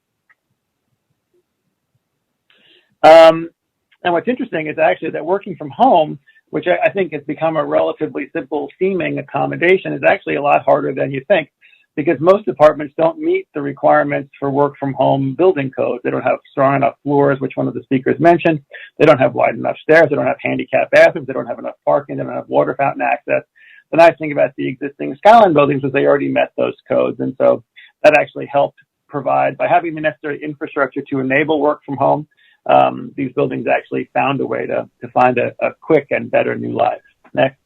And what's interesting is actually that working from home, which I think has become a relatively simple seeming accommodation, is actually a lot harder than you think, because most apartments don't meet the requirements for work from home building codes. They don't have strong enough floors, which one of the speakers mentioned. They don't have wide enough stairs. They don't have handicapped bathrooms. They don't have enough parking. They don't have water fountain access. The nice thing about the existing Skyline buildings is they already met those codes. And so that actually helped provide, by having the necessary infrastructure to enable work from home, these buildings actually found a way to find a quick and better new life. Next.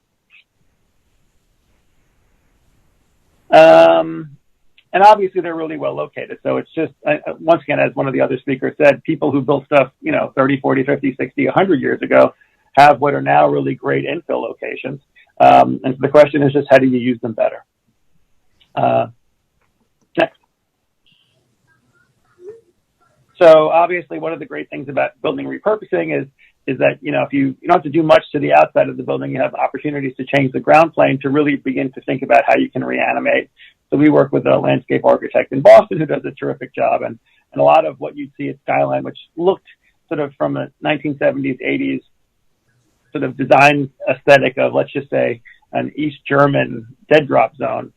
And obviously they're really well located. So it's just, once again, as one of the other speakers said, people who built stuff, 30, 40, 50, 60, 100 years ago have what are now really great infill locations. And so the question is just, how do you use them better? Next. So obviously one of the great things about building repurposing is that, if you don't have to do much to the outside of the building, you have opportunities to change the ground plane to really begin to think about how you can reanimate. So we work with a landscape architect in Boston who does a terrific job. And a lot of what you'd see at Skyline, which looked sort of from a 1970s, 80s sort of design aesthetic of, let's just say, an East German dead drop zone,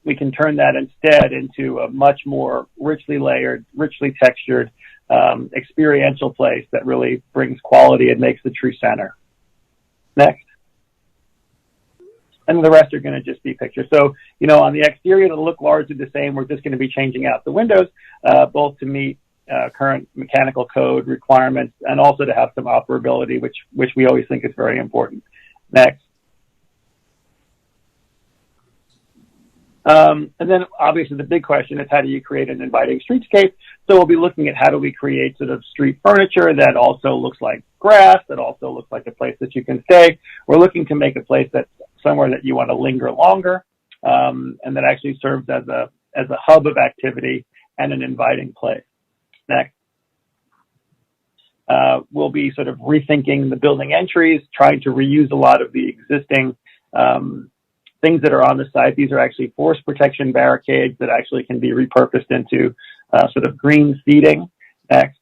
we can turn that instead into a much more richly layered, richly textured, experiential place that really brings quality and makes the true center. Next. And the rest are going to just be pictures. So, on the exterior, it'll look largely the same. We're just going to be changing out the windows, both to meet current mechanical code requirements and also to have some operability, which we always think is very important. Next. And then obviously the big question is, how do you create an inviting streetscape? So we'll be looking at how do we create sort of street furniture that also looks like grass, that also looks like a place that you can stay. We're looking to make a place that's somewhere that you want to linger longer, and that actually serves as a hub of activity and an inviting place. Next. We'll be sort of rethinking the building entries, trying to reuse a lot of the existing things that are on the site. These are actually force protection barricades that actually can be repurposed into sort of green seating. Next.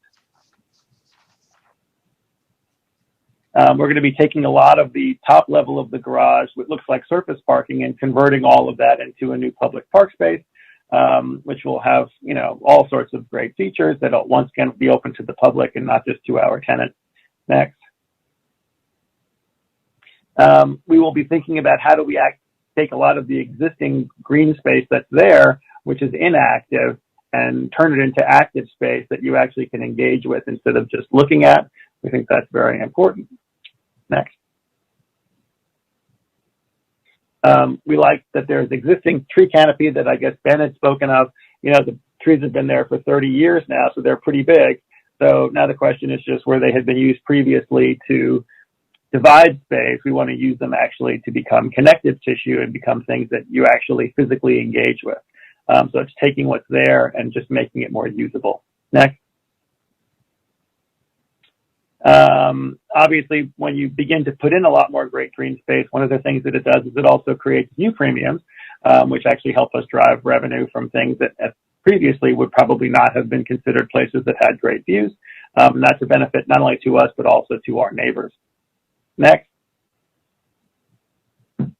We're going to be taking a lot of the top level of the garage, what looks like surface parking, and converting all of that into a new public park space, which will have, all sorts of great features that will once again be open to the public and not just to our tenants. Next. We will be thinking about how do we take a lot of the existing green space that's there, which is inactive, and turn it into active space that you actually can engage with instead of just looking at. We think that's very important. Next. We like that there's existing tree canopy that I guess Ben had spoken of. The trees have been there for 30 years now, so they're pretty big. So now the question is just where they had been used previously to divide space, we want to use them actually to become connective tissue and become things that you actually physically engage with. So it's taking what's there and just making it more usable. Next. Obviously, when you begin to put in a lot more great green space, one of the things that it does is it also creates new premiums, which actually help us drive revenue from things that previously would probably not have been considered places that had great views. And that's a benefit not only to us, but also to our neighbors. Next. And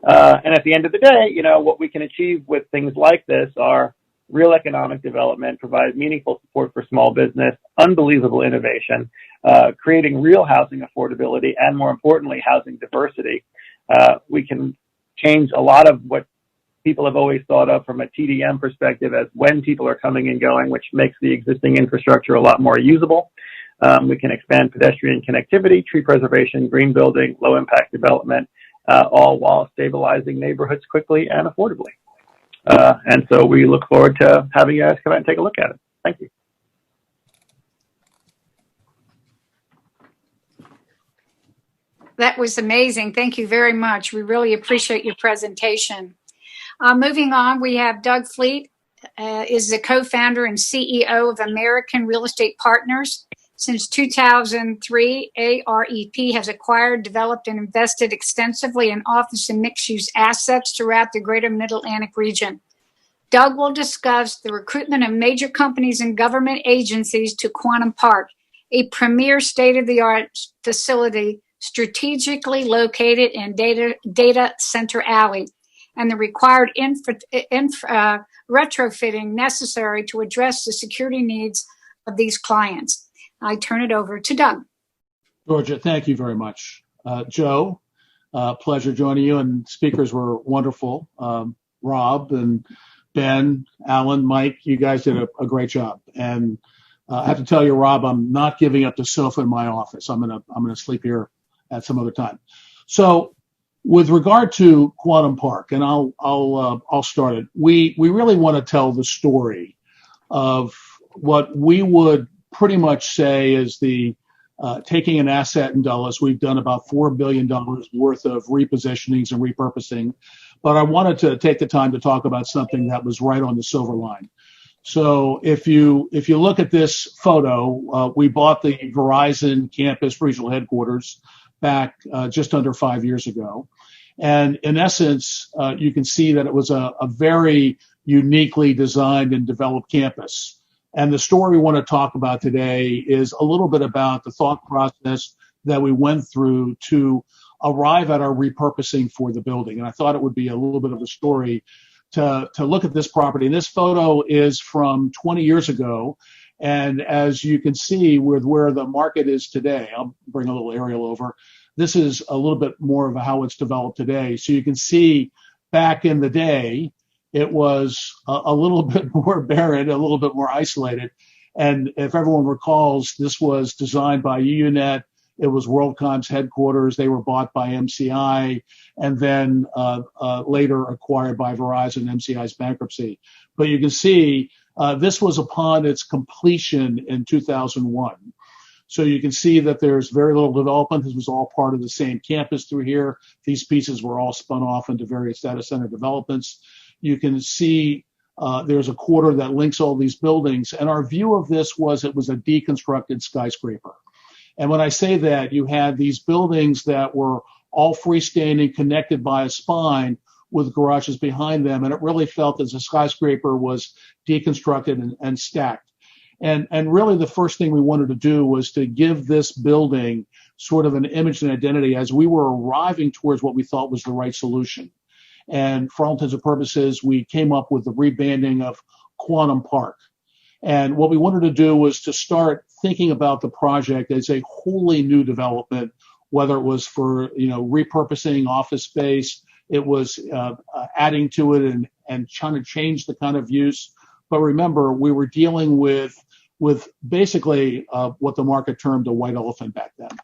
at the end of the day, you know, what we can achieve with things like this are real economic development, provide meaningful support for small business, unbelievable innovation, creating real housing affordability, and more importantly, housing diversity. We can change a lot of what people have always thought of from a TDM perspective as when people are coming and going, which makes the existing infrastructure a lot more usable. We can expand pedestrian connectivity, tree preservation, green building, low impact development, all while stabilizing neighborhoods quickly and affordably. And so we look forward to having you guys come out and take a look at it. Thank you. That was amazing. Thank you very much. We really appreciate your presentation. Moving on, we have Doug Fleet, is the co-founder and CEO of American Real Estate Partners. Since 2003, AREP has acquired, developed, and invested extensively in office and mixed-use assets throughout the greater Mid-Atlantic region. Doug will discuss the recruitment of major companies and government agencies to Quantum Park, a premier state-of-the-art facility strategically located in Data Center Alley, and the required retrofitting necessary to address the security needs of these clients. I turn it over to Doug. Georgia, thank you very much. Joe, pleasure joining you, and speakers were wonderful. Rob and Ben, Alan, Mike, you guys did a great job. And I have to tell you, Rob, I'm not giving up the sofa in my office. I'm gonna sleep here at some other time. So, with regard to Quantum Park, and I'll start it. We really want to tell the story of what we would pretty much say is the taking an asset in Dulles. We've done about $4 billion worth of repositionings and repurposing, but I wanted to take the time to talk about something that was right on the silver line. So if you look at this photo, we bought the Verizon campus regional headquarters back just under 5 years ago. And in essence, you can see that it was a very uniquely designed and developed campus. And the story we want to talk about today is a little bit about the thought process that we went through to arrive at our repurposing for the building. And I thought it would be a little bit of a story to look at this property. And this photo is from 20 years ago. And as you can see with where the market is today, I'll bring a little aerial over. This is a little bit more of how it's developed today. So you can see back in the day, it was a little bit more barren, a little bit more isolated. And if everyone recalls, this was designed by UUNet. It was WorldCom's headquarters. They were bought by MCI and then later acquired by Verizon, MCI's bankruptcy. But you can see this was upon its completion in 2001. So you can see that there's very little development. This was all part of the same campus through here. These pieces were all spun off into various data center developments. You can see there's a corridor that links all these buildings. And our view of this was it was a deconstructed skyscraper. And when I say that, you had these buildings that were all freestanding, connected by a spine with garages behind them. And it really felt as a skyscraper was deconstructed and stacked. And really the first thing we wanted to do was to give this building sort of an image and identity as we were arriving towards what we thought was the right solution. And for all intents and purposes, we came up with the rebranding of Quantum Park. And what we wanted to do was to start thinking about the project as a wholly new development, whether it was for, repurposing office space, it was adding to it and trying to change the kind of use. But remember, we were dealing with basically what the market termed a white elephant back then.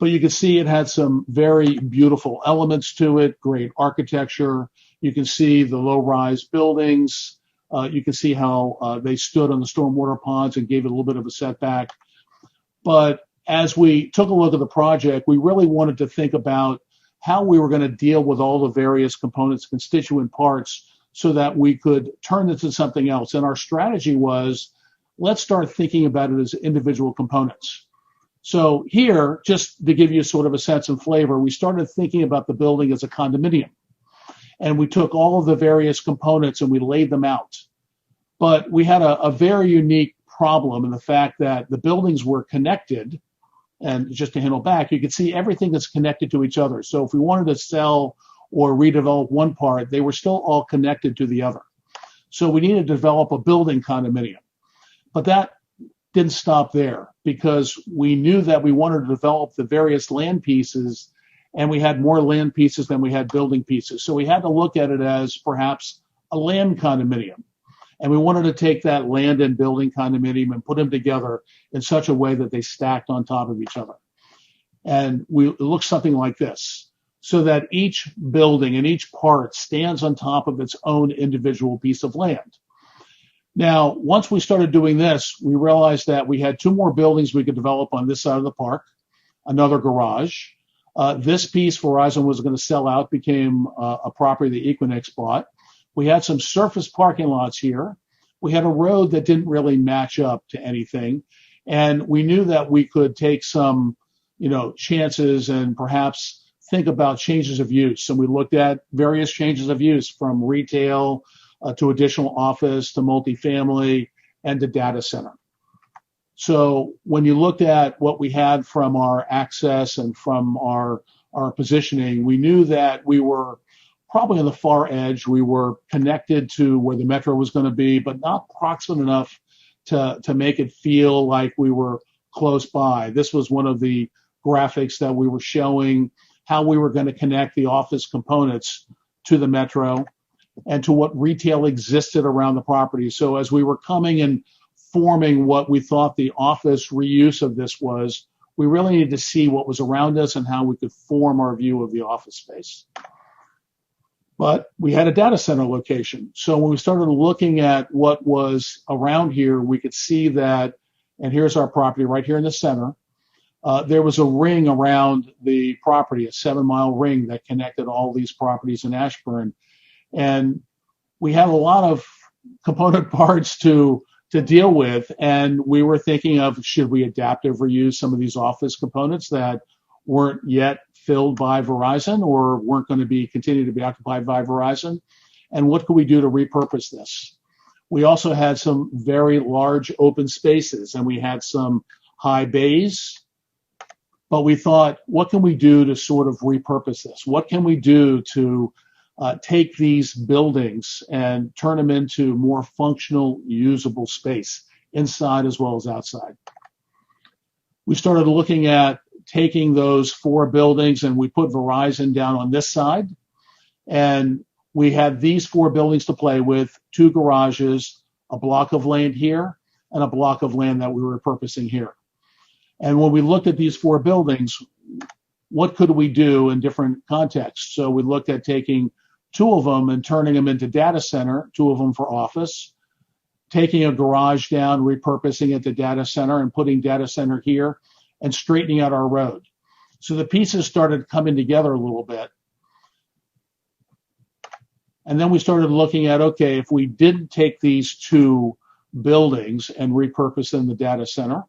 But you can see it had some very beautiful elements to it, great architecture. You can see the low-rise buildings. You can see how they stood on the stormwater ponds and gave it a little bit of a setback. But as we took a look at the project, we really wanted to think about how we were going to deal with all the various components, constituent parts, so that we could turn this into something else. And our strategy was, let's start thinking about it as individual components. So here, just to give you sort of a sense and flavor, we started thinking about the building as a condominium. And we took all of the various components and we laid them out. But we had a very unique problem in the fact that the buildings were connected. And just to handle back, you can see everything that's connected to each other. So if we wanted to sell or redevelop one part, they were still all connected to the other. So we needed to develop a building condominium. But that didn't stop there, because we knew that we wanted to develop the various land pieces, and we had more land pieces than we had building pieces. So we had to look at it as perhaps a land condominium. And we wanted to take that land and building condominium and put them together in such a way that they stacked on top of each other. And it looks something like this, so that each building and each part stands on top of its own individual piece of land. Now, once we started doing this, we realized that we had 2 more buildings we could develop on this side of the park, another garage. This piece Verizon was going to sell out, became a property that Equinix bought. We had some surface parking lots here. We had a road that didn't really match up to anything. And we knew that we could take some, chances and perhaps think about changes of use. And we looked at various changes of use, from retail to additional office to multifamily and to data center. So when you looked at what we had from our access and from our positioning, we knew that we were probably on the far edge. We were connected to where the metro was going to be, but not proximate enough to make it feel like we were close by. This was one of the graphics that we were showing how we were going to connect the office components to the metro and to what retail existed around the property. So as we were coming and forming what we thought the office reuse of this was, we really needed to see what was around us and how we could form our view of the office space. But we had a data center location. So when we started looking at what was around here, we could see that, and here's our property right here in the center. There was a ring around the property, a 7-mile ring that connected all these properties in Ashburn. And we had a lot of component parts to deal with. And we were thinking of, should we adaptive reuse some of these office components that weren't yet filled by Verizon or weren't going to be continue to be occupied by Verizon? And what could we do to repurpose this? We also had some very large open spaces, and we had some high bays. But we thought, what can we do to sort of repurpose this? What can we do to take these buildings and turn them into more functional, usable space, inside as well as outside? We started looking at taking those 4 buildings, and we put Verizon down on this side. And we had these 4 buildings to play with, 2 garages, a block of land here, and a block of land that we were repurposing here. And when we looked at these 4 buildings, what could we do in different contexts? So we looked at taking 2 of them and turning them into data center, 2 of them for office, taking a garage down, repurposing it to data center, and putting data center here, and straightening out our road. So the pieces started coming together a little bit. And then we started looking at, okay, if we didn't take these 2 buildings and repurpose them to data center,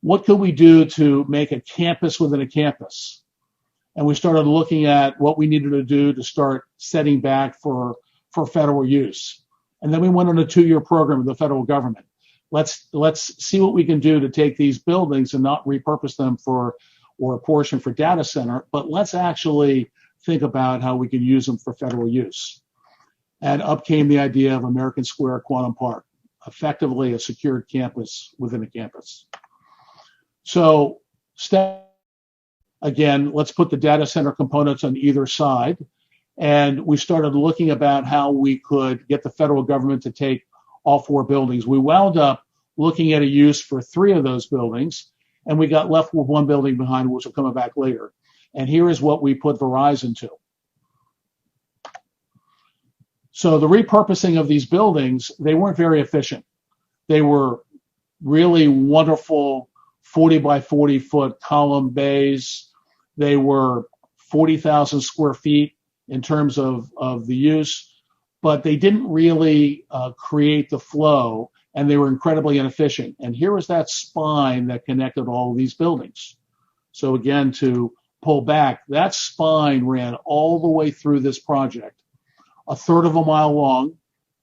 what could we do to make a campus within a campus? And we started looking at what we needed to do to start setting back for federal use. And then we went on a 2-year program with the federal government. Let's see what we can do to take these buildings and not repurpose them or a portion for data center, but let's actually think about how we can use them for federal use. And up came the idea of American Square Quantum Park, effectively a secured campus within a campus. So again, let's put the data center components on either side. And we started looking about how we could get the federal government to take all 4 buildings. We wound up looking at a use for 3 of those buildings, and we got left with 1 building behind, which will come back later. And here is what we put Verizon to. So the repurposing of these buildings, they weren't very efficient. They were really wonderful 40 by 40 foot column bays. They were 40,000 square feet in terms of the use, but they didn't really create the flow, and they were incredibly inefficient. And here was that spine that connected all of these buildings. So again, to pull back, that spine ran all the way through this project, a third of a mile long.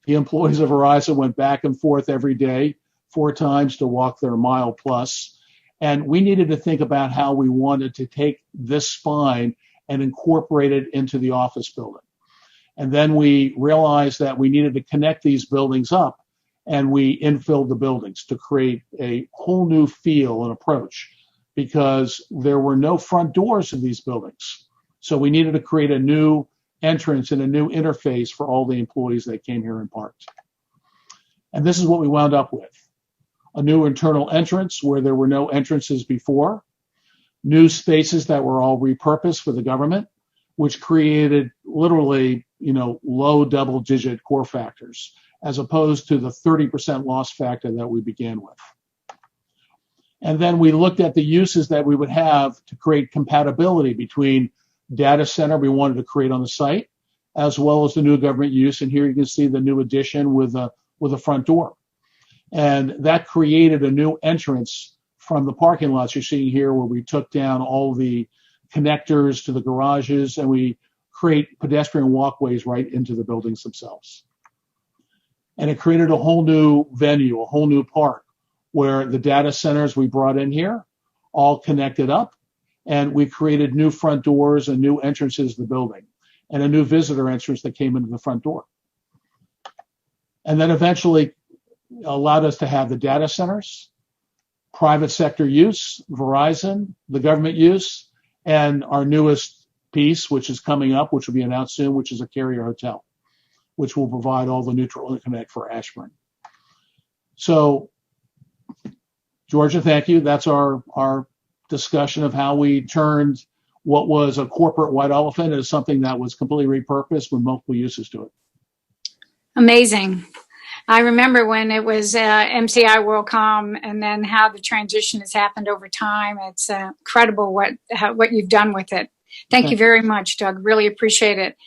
The employees of Verizon went back and forth every day, 4 times to walk their mile plus. And we needed to think about how we wanted to take this spine and incorporate it into the office building. And then we realized that we needed to connect these buildings up, and we infilled the buildings to create a whole new feel and approach, because there were no front doors in these buildings. So we needed to create a new entrance and a new interface for all the employees that came here and parked. And this is what we wound up with. A new internal entrance where there were no entrances before, new spaces that were all repurposed for the government, which created literally, low double-digit core factors, as opposed to the 30% loss factor that we began with. And then we looked at the uses that we would have to create compatibility between data center we wanted to create on the site, as well as the new government use. And here you can see the new addition with a front door. And that created a new entrance from the parking lots you're seeing here, where we took down all the connectors to the garages, and we create pedestrian walkways right into the buildings themselves. And it created a whole new venue, a whole new park, where the data centers we brought in here all connected up, and we created new front doors and new entrances to the building, and a new visitor entrance that came into the front door. And then eventually allowed us to have the data centers, private sector use, Verizon, the government use, and our newest piece, which is coming up, which will be announced soon, which is a carrier hotel, which will provide all the neutral interconnect for Ashburn. So, Georgia, thank you. That's our discussion of how we turned what was a corporate white elephant into something that was completely repurposed with multiple uses to it. Amazing. I remember when it was MCI WorldCom, and then how the transition has happened over time. It's incredible what you've done with it. Thank you very much, Doug. Really appreciate it.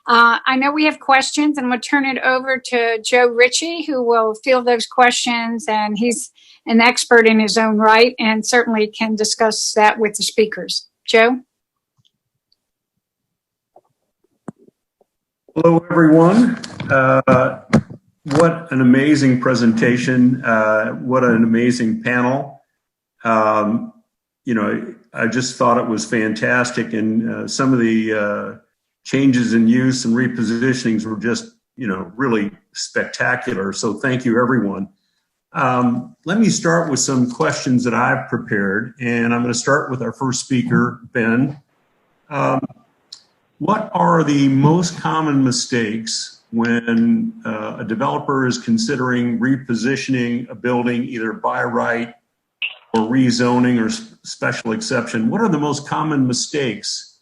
I know we have questions, and I'm going to turn it over to Joe Ritchie, who will field those questions, and he's an expert in his own right and certainly can discuss that with the speakers. Joe? Hello, everyone. What an amazing presentation. What an amazing panel. I just thought it was fantastic, and some of the changes in use and repositionings were just, really spectacular. So thank you, everyone. Let me start with some questions that I've prepared, and I'm going to start with our first speaker, Ben. What are the most common mistakes when a developer is considering repositioning a building either by right or rezoning or special exception? What are the most common mistakes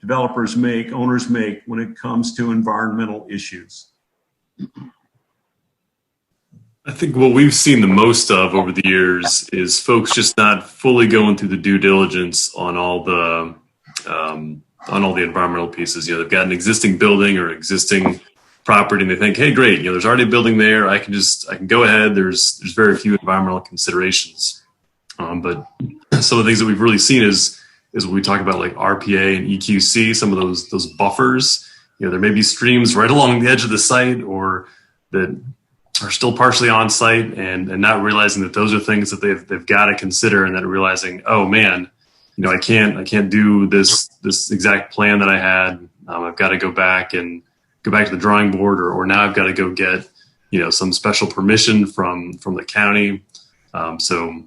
developers make, owners make, when it comes to environmental issues? I think what we've seen the most of over the years is folks just not fully going through the due diligence on all the environmental pieces. They've got an existing building or existing property, and they think, hey, great, there's already a building there. I can go ahead. There's very few environmental considerations. But some of the things that we've really seen is when we talk about like RPA and EQC, some of those buffers. There may be streams right along the edge of the site or that are still partially on site, and not realizing that those are things that they've got to consider, and then realizing, oh man, I can't do this exact plan that I had. I've got to go back to the drawing board, or now I've got to go get some special permission from the county. So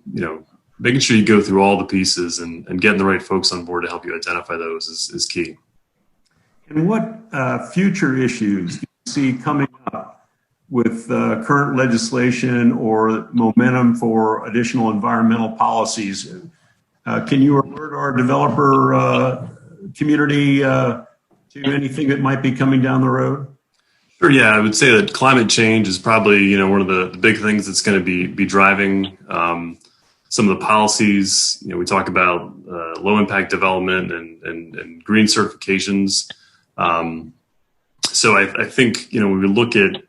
making sure you go through all the pieces and getting the right folks on board to help you identify those is key. And what future issues do you see coming up with current legislation or momentum for additional environmental policies? Can you alert our developer community to anything that might be coming down the road? Sure, yeah, I would say that climate change is probably one of the big things that's going to be driving some of the policies. We talk about low impact development and green certifications. So I think when we look at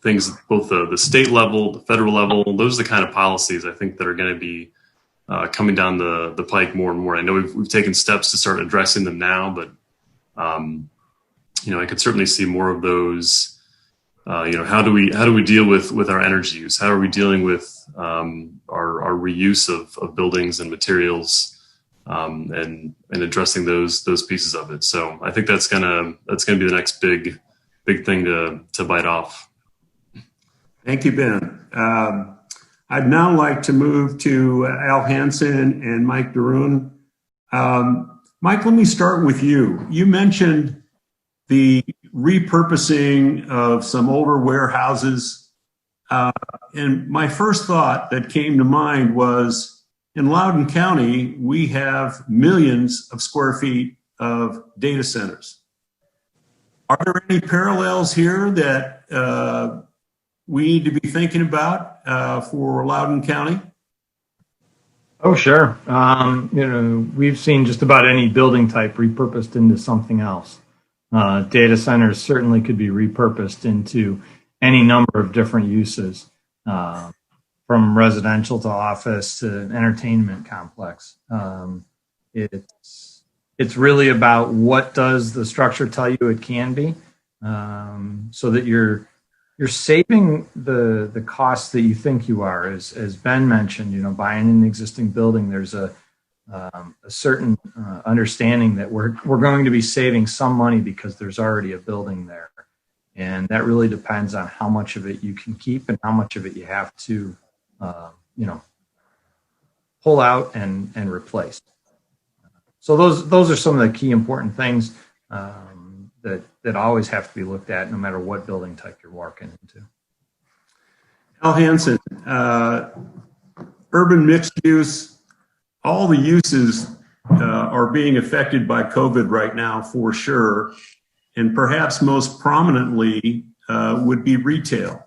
things at both the state level, the federal level, those are the kind of policies I think that are going to be coming down the pike more and more. I know we've taken steps to start addressing them now, but I could certainly see more of those. How do we deal with our energy use? How are we dealing with our reuse of buildings and materials, and addressing those pieces of it? So I think that's gonna be the next big thing to bite off. Thank you, Ben. I'd now like to move to Al Hansen and Mike DeRune. Mike, let me start with you. You mentioned the repurposing of some older warehouses. And my first thought that came to mind was, in Loudoun County, we have millions of square feet of data centers. Are there any parallels here that we need to be thinking about for Loudoun County? Oh, sure. We've seen just about any building type repurposed into something else. Data centers certainly could be repurposed into any number of different uses, from residential to office to entertainment complex. It's really about what does the structure tell you it can be, so that you're saving the costs that you think you are. As Ben mentioned, buying an existing building, there's a certain understanding that we're going to be saving some money because there's already a building there. And that really depends on how much of it you can keep and how much of it you have to, pull out and replace. So those are some of the key important things that always have to be looked at, no matter what building type you're walking into. Al Hansen, urban mixed use, all the uses are being affected by COVID right now for sure. And perhaps most prominently would be retail.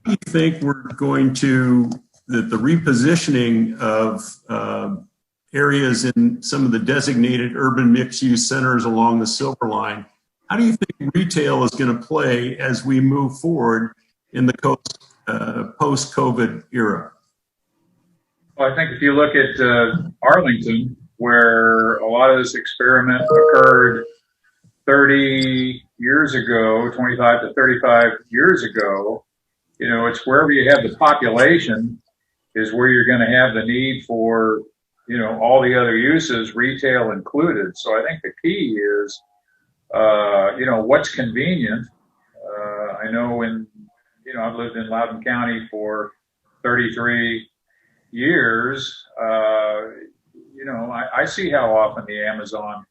Do you think we're going to, that the repositioning of areas in some of the designated urban mixed use centers along the Silver Line, how do you think retail is going to play as we move forward in the post-COVID era? Well, I think if you look at Arlington, where a lot of this experiment occurred 30 years ago, 25 to 35 years ago, it's wherever you have the population is where you're going to have the need for, all the other uses, retail included. So I think the key is, what's convenient. I know I've lived in Loudoun County for 33 years. I see how often the Amazon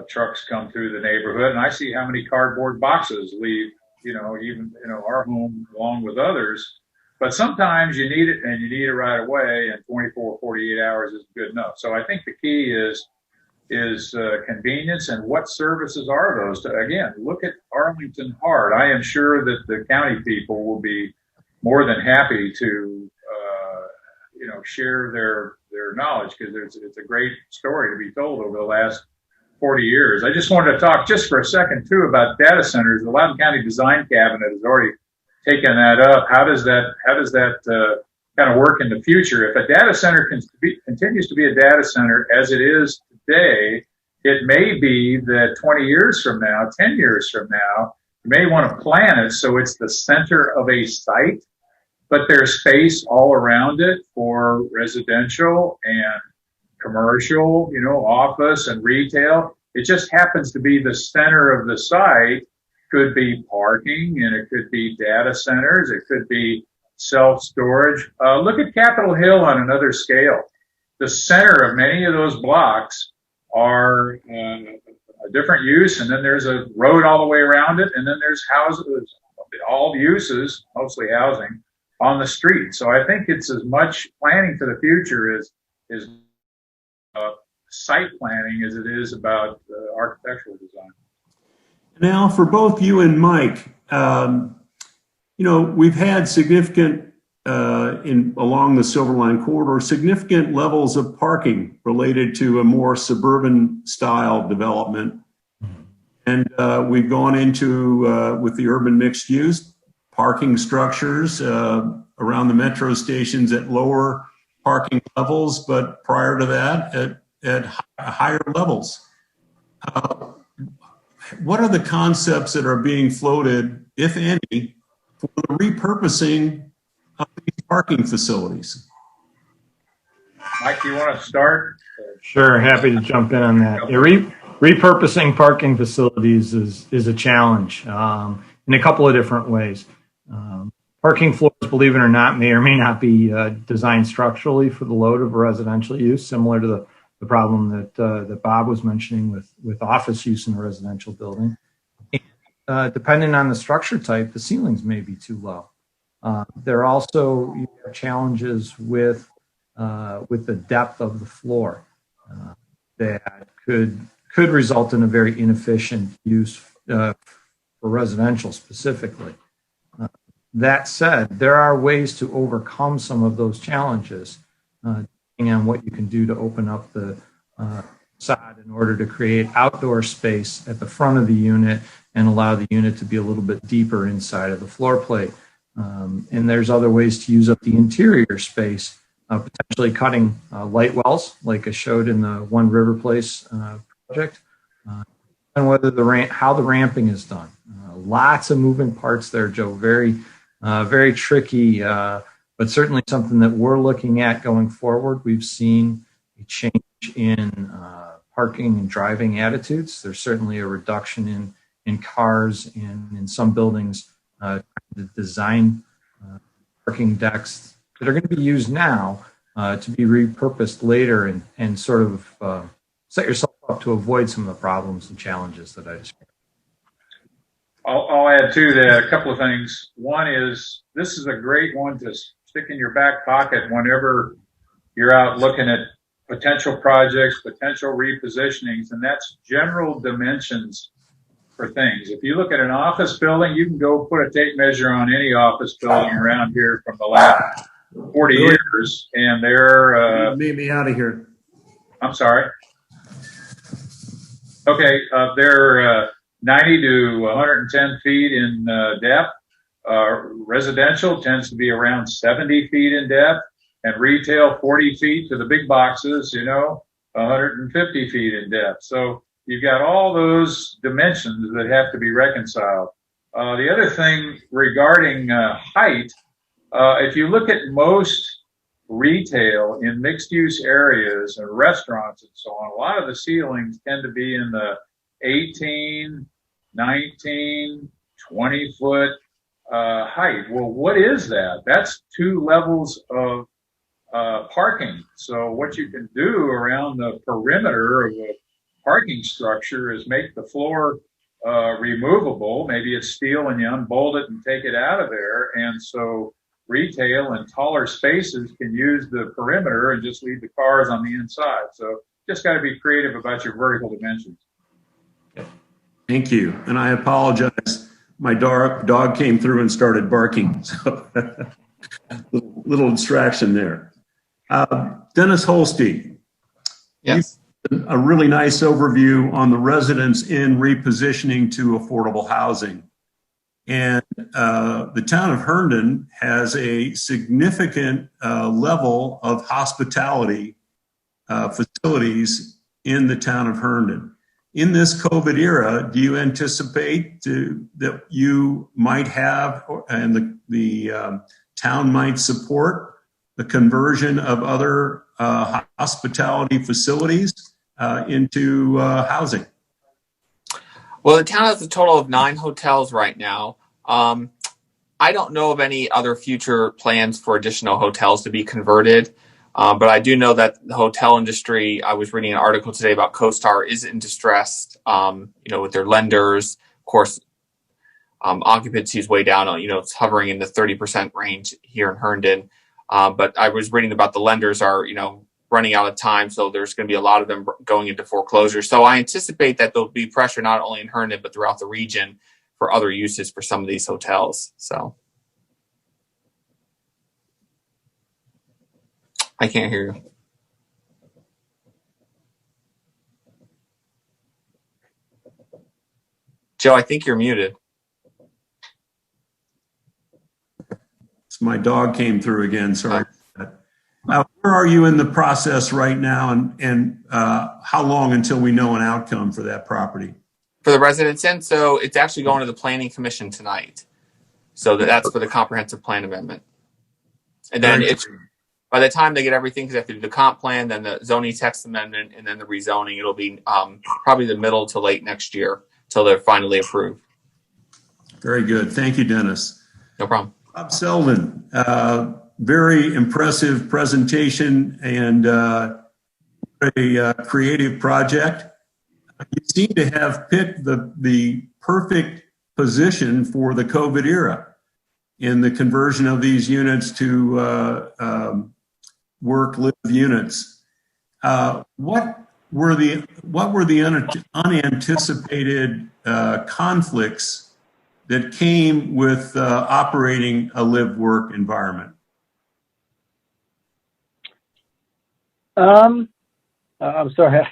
trucks come through the neighborhood, and I see how many cardboard boxes leave, even our home along with others. But sometimes you need it, and you need it right away, and 24, 48 hours is good enough. So I think the key is convenience, and what services are those? Again, look at Arlington hard. I am sure that the county people will be more than happy to share their knowledge, because it's a great story to be told over the last 40 years. I just wanted to talk just for a second too about data centers. The Loudoun County Design Cabinet has already taken that up. How does that kind of work in the future? If a data center continues to be a data center as it is today, it may be that 20 years from now, 10 years from now, you may want to plan it so it's the center of a site, but there's space all around it for residential and commercial, office and retail. It just happens to be the center of the site. Could be parking, and it could be data centers. It could be self-storage. Look at Capitol Hill on another scale. The center of many of those blocks are a different use, and then there's a road all the way around it, and then there's houses, all uses, mostly housing, on the street. So I think it's as much planning for the future as site planning as it is about architectural design. Now, for both you and Mike, we've had significant along the Silver Line corridor, significant levels of parking related to a more suburban style development. And we've gone into, with the urban mixed use, parking structures around the metro stations at lower parking levels, but prior to that at higher levels. What are the concepts that are being floated, if any, for the repurposing of these parking facilities? Mike, do you want to start? Sure, happy to jump in on that. Yeah, repurposing parking facilities is a challenge in a couple of different ways. Parking floors, believe it or not, may or may not be designed structurally for the load of residential use, similar to the problem that Bob was mentioning with office use in a residential building. And, depending on the structure type, the ceilings may be too low. There are also challenges with the depth of the floor that could result in a very inefficient use for residential specifically. That said, there are ways to overcome some of those challenges, depending on what you can do to open up the facade in order to create outdoor space at the front of the unit and allow the unit to be a little bit deeper inside of the floor plate. And there's other ways to use up the interior space, potentially cutting light wells, like I showed in the One River Place project, and whether how the ramping is done. Lots of moving parts there, Joe. Very tricky, but certainly something that we're looking at going forward. We've seen a change in parking and driving attitudes. There's certainly a reduction in cars and in some buildings to design parking decks that are going to be used now to be repurposed later and sort of set yourself up to avoid some of the problems and challenges that I described. I'll add to that a couple of things. One is, this is a great one to stick in your back pocket whenever you're out looking at potential projects, potential repositionings, and that's general dimensions for things. If you look at an office building, you can go put a tape measure on any office building around here from the last 40 years, and they're Made me out of here. I'm sorry. Okay, they're 90 to 110 feet in depth. Residential tends to be around 70 feet in depth, and retail 40 feet to the big boxes, 150 feet in depth. So you've got all those dimensions that have to be reconciled. The other thing regarding height, if you look at most retail in mixed-use areas and restaurants and so on, a lot of the ceilings tend to be in the 18, 19, 20-foot height. Well, what is that? That's 2 levels of parking. So what you can do around the perimeter of a parking structure is make the floor removable. Maybe it's steel and you unbolt it and take it out of there. And so retail and taller spaces can use the perimeter and just leave the cars on the inside. So just got to be creative about your vertical dimensions. Thank you. And I apologize. My dog came through and started barking. So little distraction there. Dennis Holstein. Yes. A really nice overview on the residents in repositioning to affordable housing. And the town of Herndon has a significant level of hospitality facilities in the town of Herndon. In this COVID era, do you anticipate that you might have, and the town might support the conversion of other hospitality facilities into housing? Well, the town has a total of 9 hotels right now. I don't know of any other future plans for additional hotels to be converted, but I do know that the hotel industry, I was reading an article today about CoStar, is in distress, with their lenders. Of course, occupancy is way down, it's hovering in the 30% range here in Herndon. But I was reading about the lenders are, running out of time. So there's going to be a lot of them going into foreclosure. So I anticipate that there'll be pressure not only in Herndon, but throughout the region for other uses for some of these hotels. So I can't hear you. Joe, I think you're muted. My dog came through again. Sorry. Where are you in the process right now, and how long until we know an outcome for that property? For the residents in, so it's actually going to the Planning Commission tonight. So that's for the comprehensive plan amendment. And then it's by the time they get everything, because they have to do the comp plan, then the zoning text amendment, and then the rezoning, it'll be probably the middle to late next year till they're finally approved. Very good. Thank you, Dennis. No problem. Bob Selvin, very impressive presentation and a creative project. You seem to have picked the perfect position for the COVID era in the conversion of these units to work-live units. What were the unanticipated conflicts that came with operating a live-work environment? I'm sorry.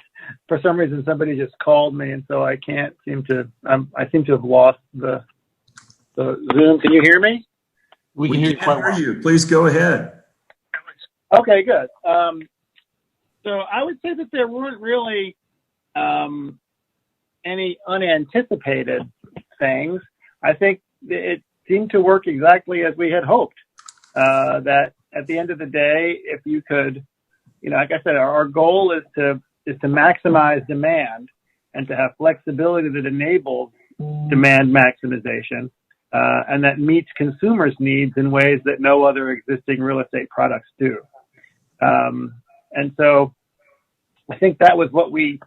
For some reason, somebody just called me, and so I can't seem to. I seem to have lost the Zoom. Can you hear me? We can hear you quite well. You. Please go ahead. Okay, good. So I would say that there weren't really any unanticipated things. I think it seemed to work exactly as we had hoped. That at the end of the day, if you could, like I said, our goal is to maximize demand and to have flexibility that enables demand maximization and that meets consumers' needs in ways that no other existing real estate products do. And so I think that was what we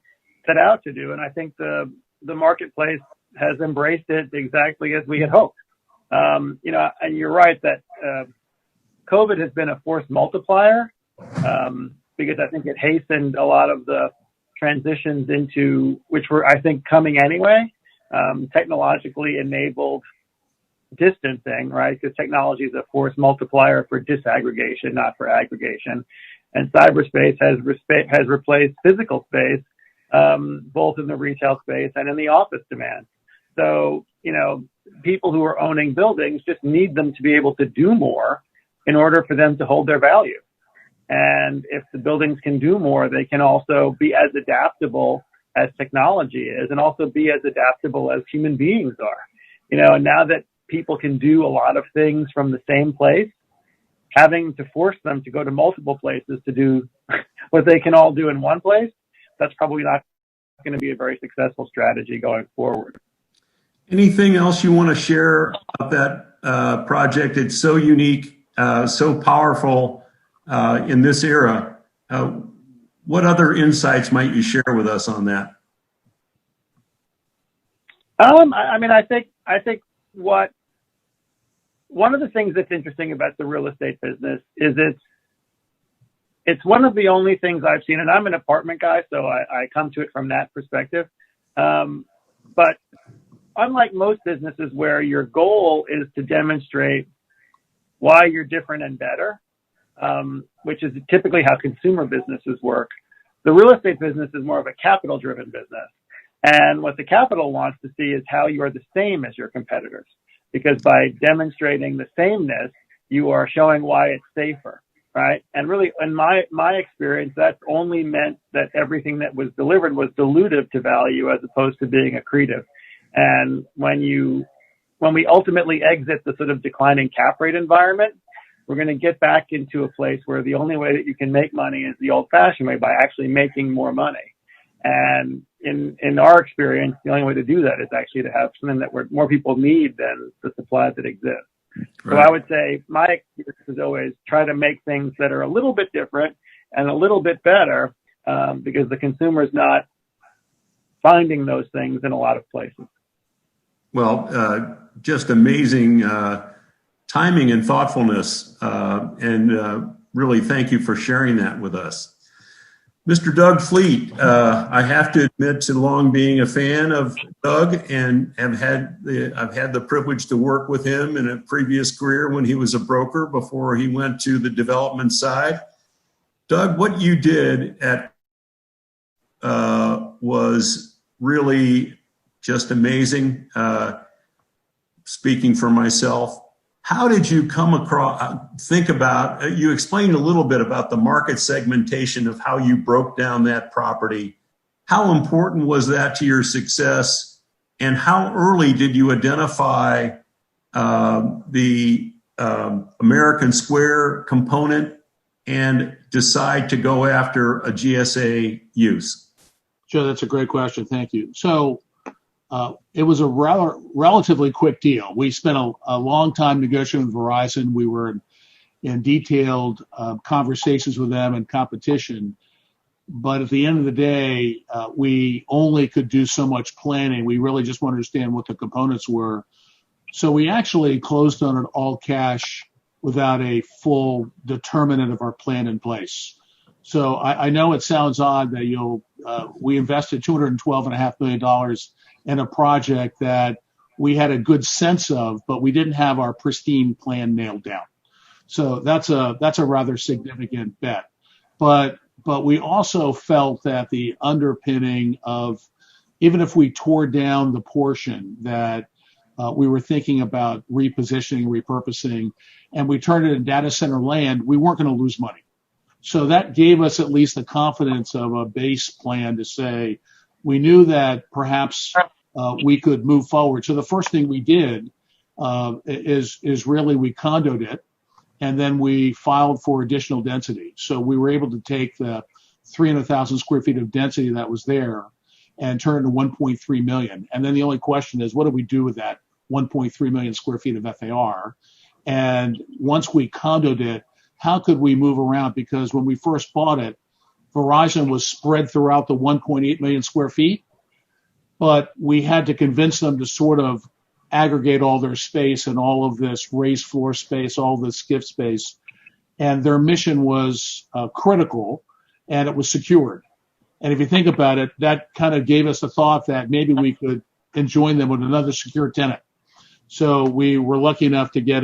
set out to do. And I think the marketplace has embraced it exactly as we had hoped. And you're right that COVID has been a force multiplier because I think it hastened a lot of the transitions into which were, I think, coming anyway, technologically enabled distancing, right? Because technology is a force multiplier for disaggregation, not for aggregation. And cyberspace has replaced physical space, both in the retail space and in the office demand. So, people who are owning buildings just need them to be able to do more in order for them to hold their value. And if the buildings can do more, they can also be as adaptable as technology is and also be as adaptable as human beings are. And now that people can do a lot of things from the same place, having to force them to go to multiple places to do what they can all do in one place, that's probably not going to be a very successful strategy going forward. Anything else you want to share about that project? It's so unique, so powerful in this era. What other insights might you share with us on that? I think one of the things that's interesting about the real estate business is it's one of the only things I've seen, and I'm an apartment guy, so I come to it from that perspective. But unlike most businesses where your goal is to demonstrate why you're different and better, which is typically how consumer businesses work, the real estate business is more of a capital-driven business. And what the capital wants to see is how you are the same as your competitors. Because by demonstrating the sameness, you are showing why it's safer, right? And really, in my experience, that's only meant that everything that was delivered was dilutive to value as opposed to being accretive. And when we ultimately exit the sort of declining cap rate environment, we're going to get back into a place where the only way that you can make money is the old-fashioned way, by actually making more money. And in our experience, the only way to do that is actually to have something that more people need than the supply that exists. Right. So I would say my experience is always try to make things that are a little bit different and a little bit better because the consumer is not finding those things in a lot of places. Well, just amazing timing and thoughtfulness, and really thank you for sharing that with us. Mr. Doug Fleet, I have to admit to long being a fan of Doug, and I've had the privilege to work with him in a previous career when he was a broker before he went to the development side. Doug, what you did at was really just amazing. Speaking for myself, how did you come across, you explained a little bit about the market segmentation of how you broke down that property. How important was that to your success? And how early did you identify the American Square component and decide to go after a GSA use? Joe, that's a great question. Thank you. So it was a relatively quick deal. We spent a long time negotiating with Verizon. We were in detailed conversations with them and competition. But at the end of the day, we only could do so much planning. We really just want to understand what the components were. So we actually closed on an all cash without a full determinant of our plan in place. So I know it sounds odd that we invested $212.5 million in a project that we had a good sense of, but we didn't have our pristine plan nailed down. So that's a rather significant bet. But we also felt that the underpinning of, even if we tore down the portion that we were thinking about repositioning, repurposing, and we turned it into data center land, we weren't going to lose money. So that gave us at least the confidence of a base plan to say we knew that perhaps we could move forward. So the first thing we did is really we condoed it, and then we filed for additional density. So we were able to take the 300,000 square feet of density that was there and turn it to 1.3 million. And then the only question is, what do we do with that 1.3 million square feet of FAR? And once we condoed it, how could we move around? Because when we first bought it, Verizon was spread throughout the 1.8 million square feet, but we had to convince them to sort of aggregate all their space and all of this raised floor space, all this SCIF space. And their mission was critical, and it was secured. And if you think about it, that kind of gave us the thought that maybe we could enjoin them with another secure tenant. So we were lucky enough to get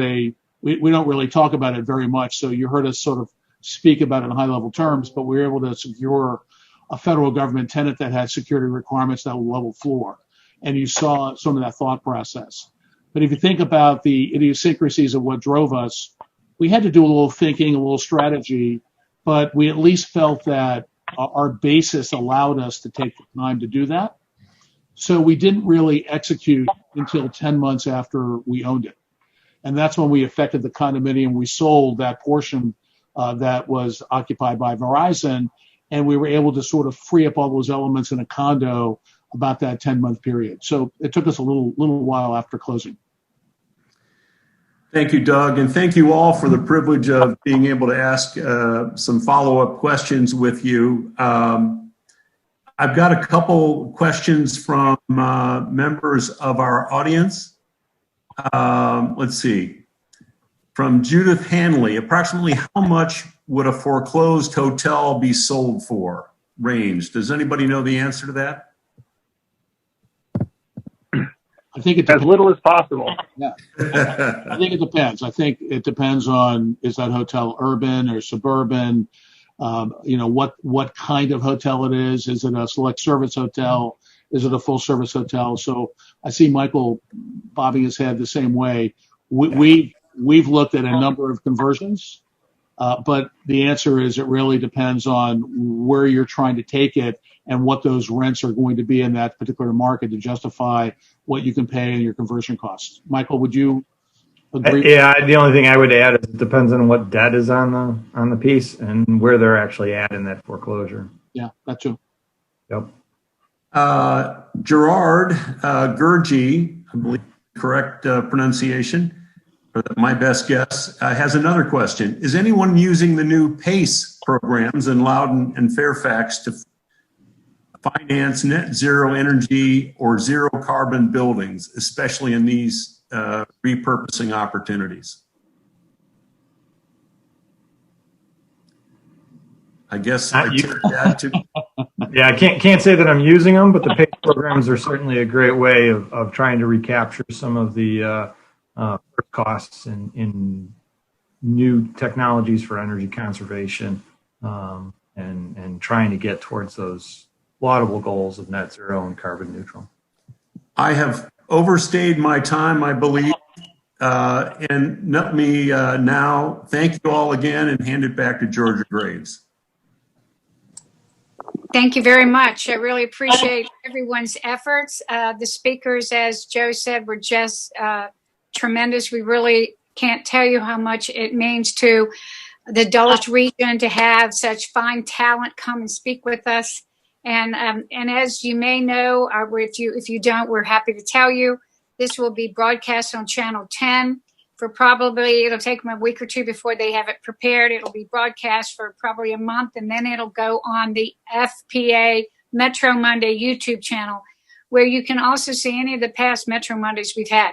we don't really talk about it very much. So you heard us sort of speak about it in high level terms, but we were able to secure a federal government tenant that had security requirements that were level floor. And you saw some of that thought process. But if you think about the idiosyncrasies of what drove us, we had to do a little thinking, a little strategy, but we at least felt that our basis allowed us to take the time to do that. So we didn't really execute until 10 months after we owned it. And that's when we effected the condominium. We sold that portion that was occupied by Verizon, and we were able to sort of free up all those elements in a condo about that 10-month period. So it took us a little while after closing. Thank you, Doug, and thank you all for the privilege of being able to ask some follow-up questions with you. I've got a couple questions from members of our audience. Let's see. From Judith Hanley, approximately how much would a foreclosed hotel be sold for? Range. Does anybody know the answer to that? I think it as little as possible. Yeah, I think it depends. I think it depends on, is that hotel urban or suburban? What kind of hotel it is. Is it a select service hotel? Is it a full service hotel? So I see Michael bobbing his head the same way. We've looked at a number of conversions, but the answer is it really depends on where you're trying to take it and what those rents are going to be in that particular market to justify what you can pay and your conversion costs. Michael, would you agree? Yeah, the only thing I would add is it depends on what debt is on the piece and where they're actually at in that foreclosure. Yeah, that too. Yep. Gerard Gurgi, I believe correct pronunciation, or my best guess, has another question. Is anyone using the new PACE programs in Loudoun and Fairfax to finance net zero energy or zero carbon buildings, especially in these repurposing opportunities? I guess I take that to. Yeah, I can't say that I'm using them, but the PACE programs are certainly a great way of trying to recapture some of the costs in new technologies for energy conservation, and trying to get towards those laudable goals of net zero and carbon neutral. I have overstayed my time, I believe. And let me now thank you all again and hand it back to Georgia Graves. Thank you very much. I really appreciate everyone's efforts. The speakers, as Joe said, were just tremendous. We really can't tell you how much it means to the Dulles region to have such fine talent come and speak with us. And as you may know, or if you don't, we're happy to tell you, this will be broadcast on Channel 10 for probably, it'll take them a week or two before they have it prepared. It'll be broadcast for probably a month, and then it'll go on the FPA Metro Monday YouTube channel, where you can also see any of the past Metro Mondays we've had.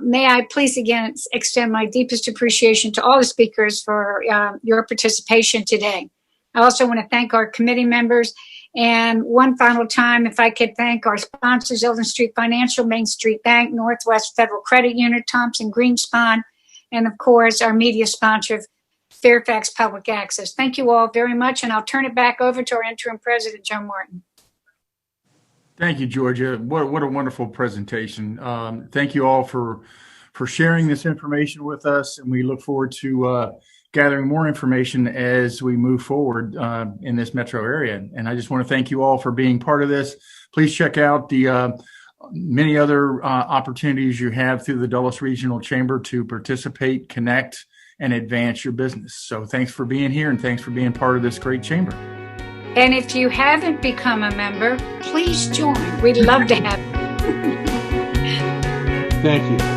May I please again extend my deepest appreciation to all the speakers for your participation today. I also want to thank our committee members. And one final time, if I could thank our sponsors, Eldon Street Financial, Main Street Bank, Northwest Federal Credit Unit, Thompson Greenspon, and of course, our media sponsor, Fairfax Public Access. Thank you all very much, and I'll turn it back over to our interim president, Joe Martin. Thank you, Georgia. What a wonderful presentation. Thank you all for sharing this information with us, and we look forward to gathering more information as we move forward in this metro area. And I just want to thank you all for being part of this. Please check out the many other opportunities you have through the Dulles Regional Chamber to participate, connect, and advance your business. So thanks for being here, and thanks for being part of this great chamber. And if you haven't become a member, please join. We'd love to have you. Thank you.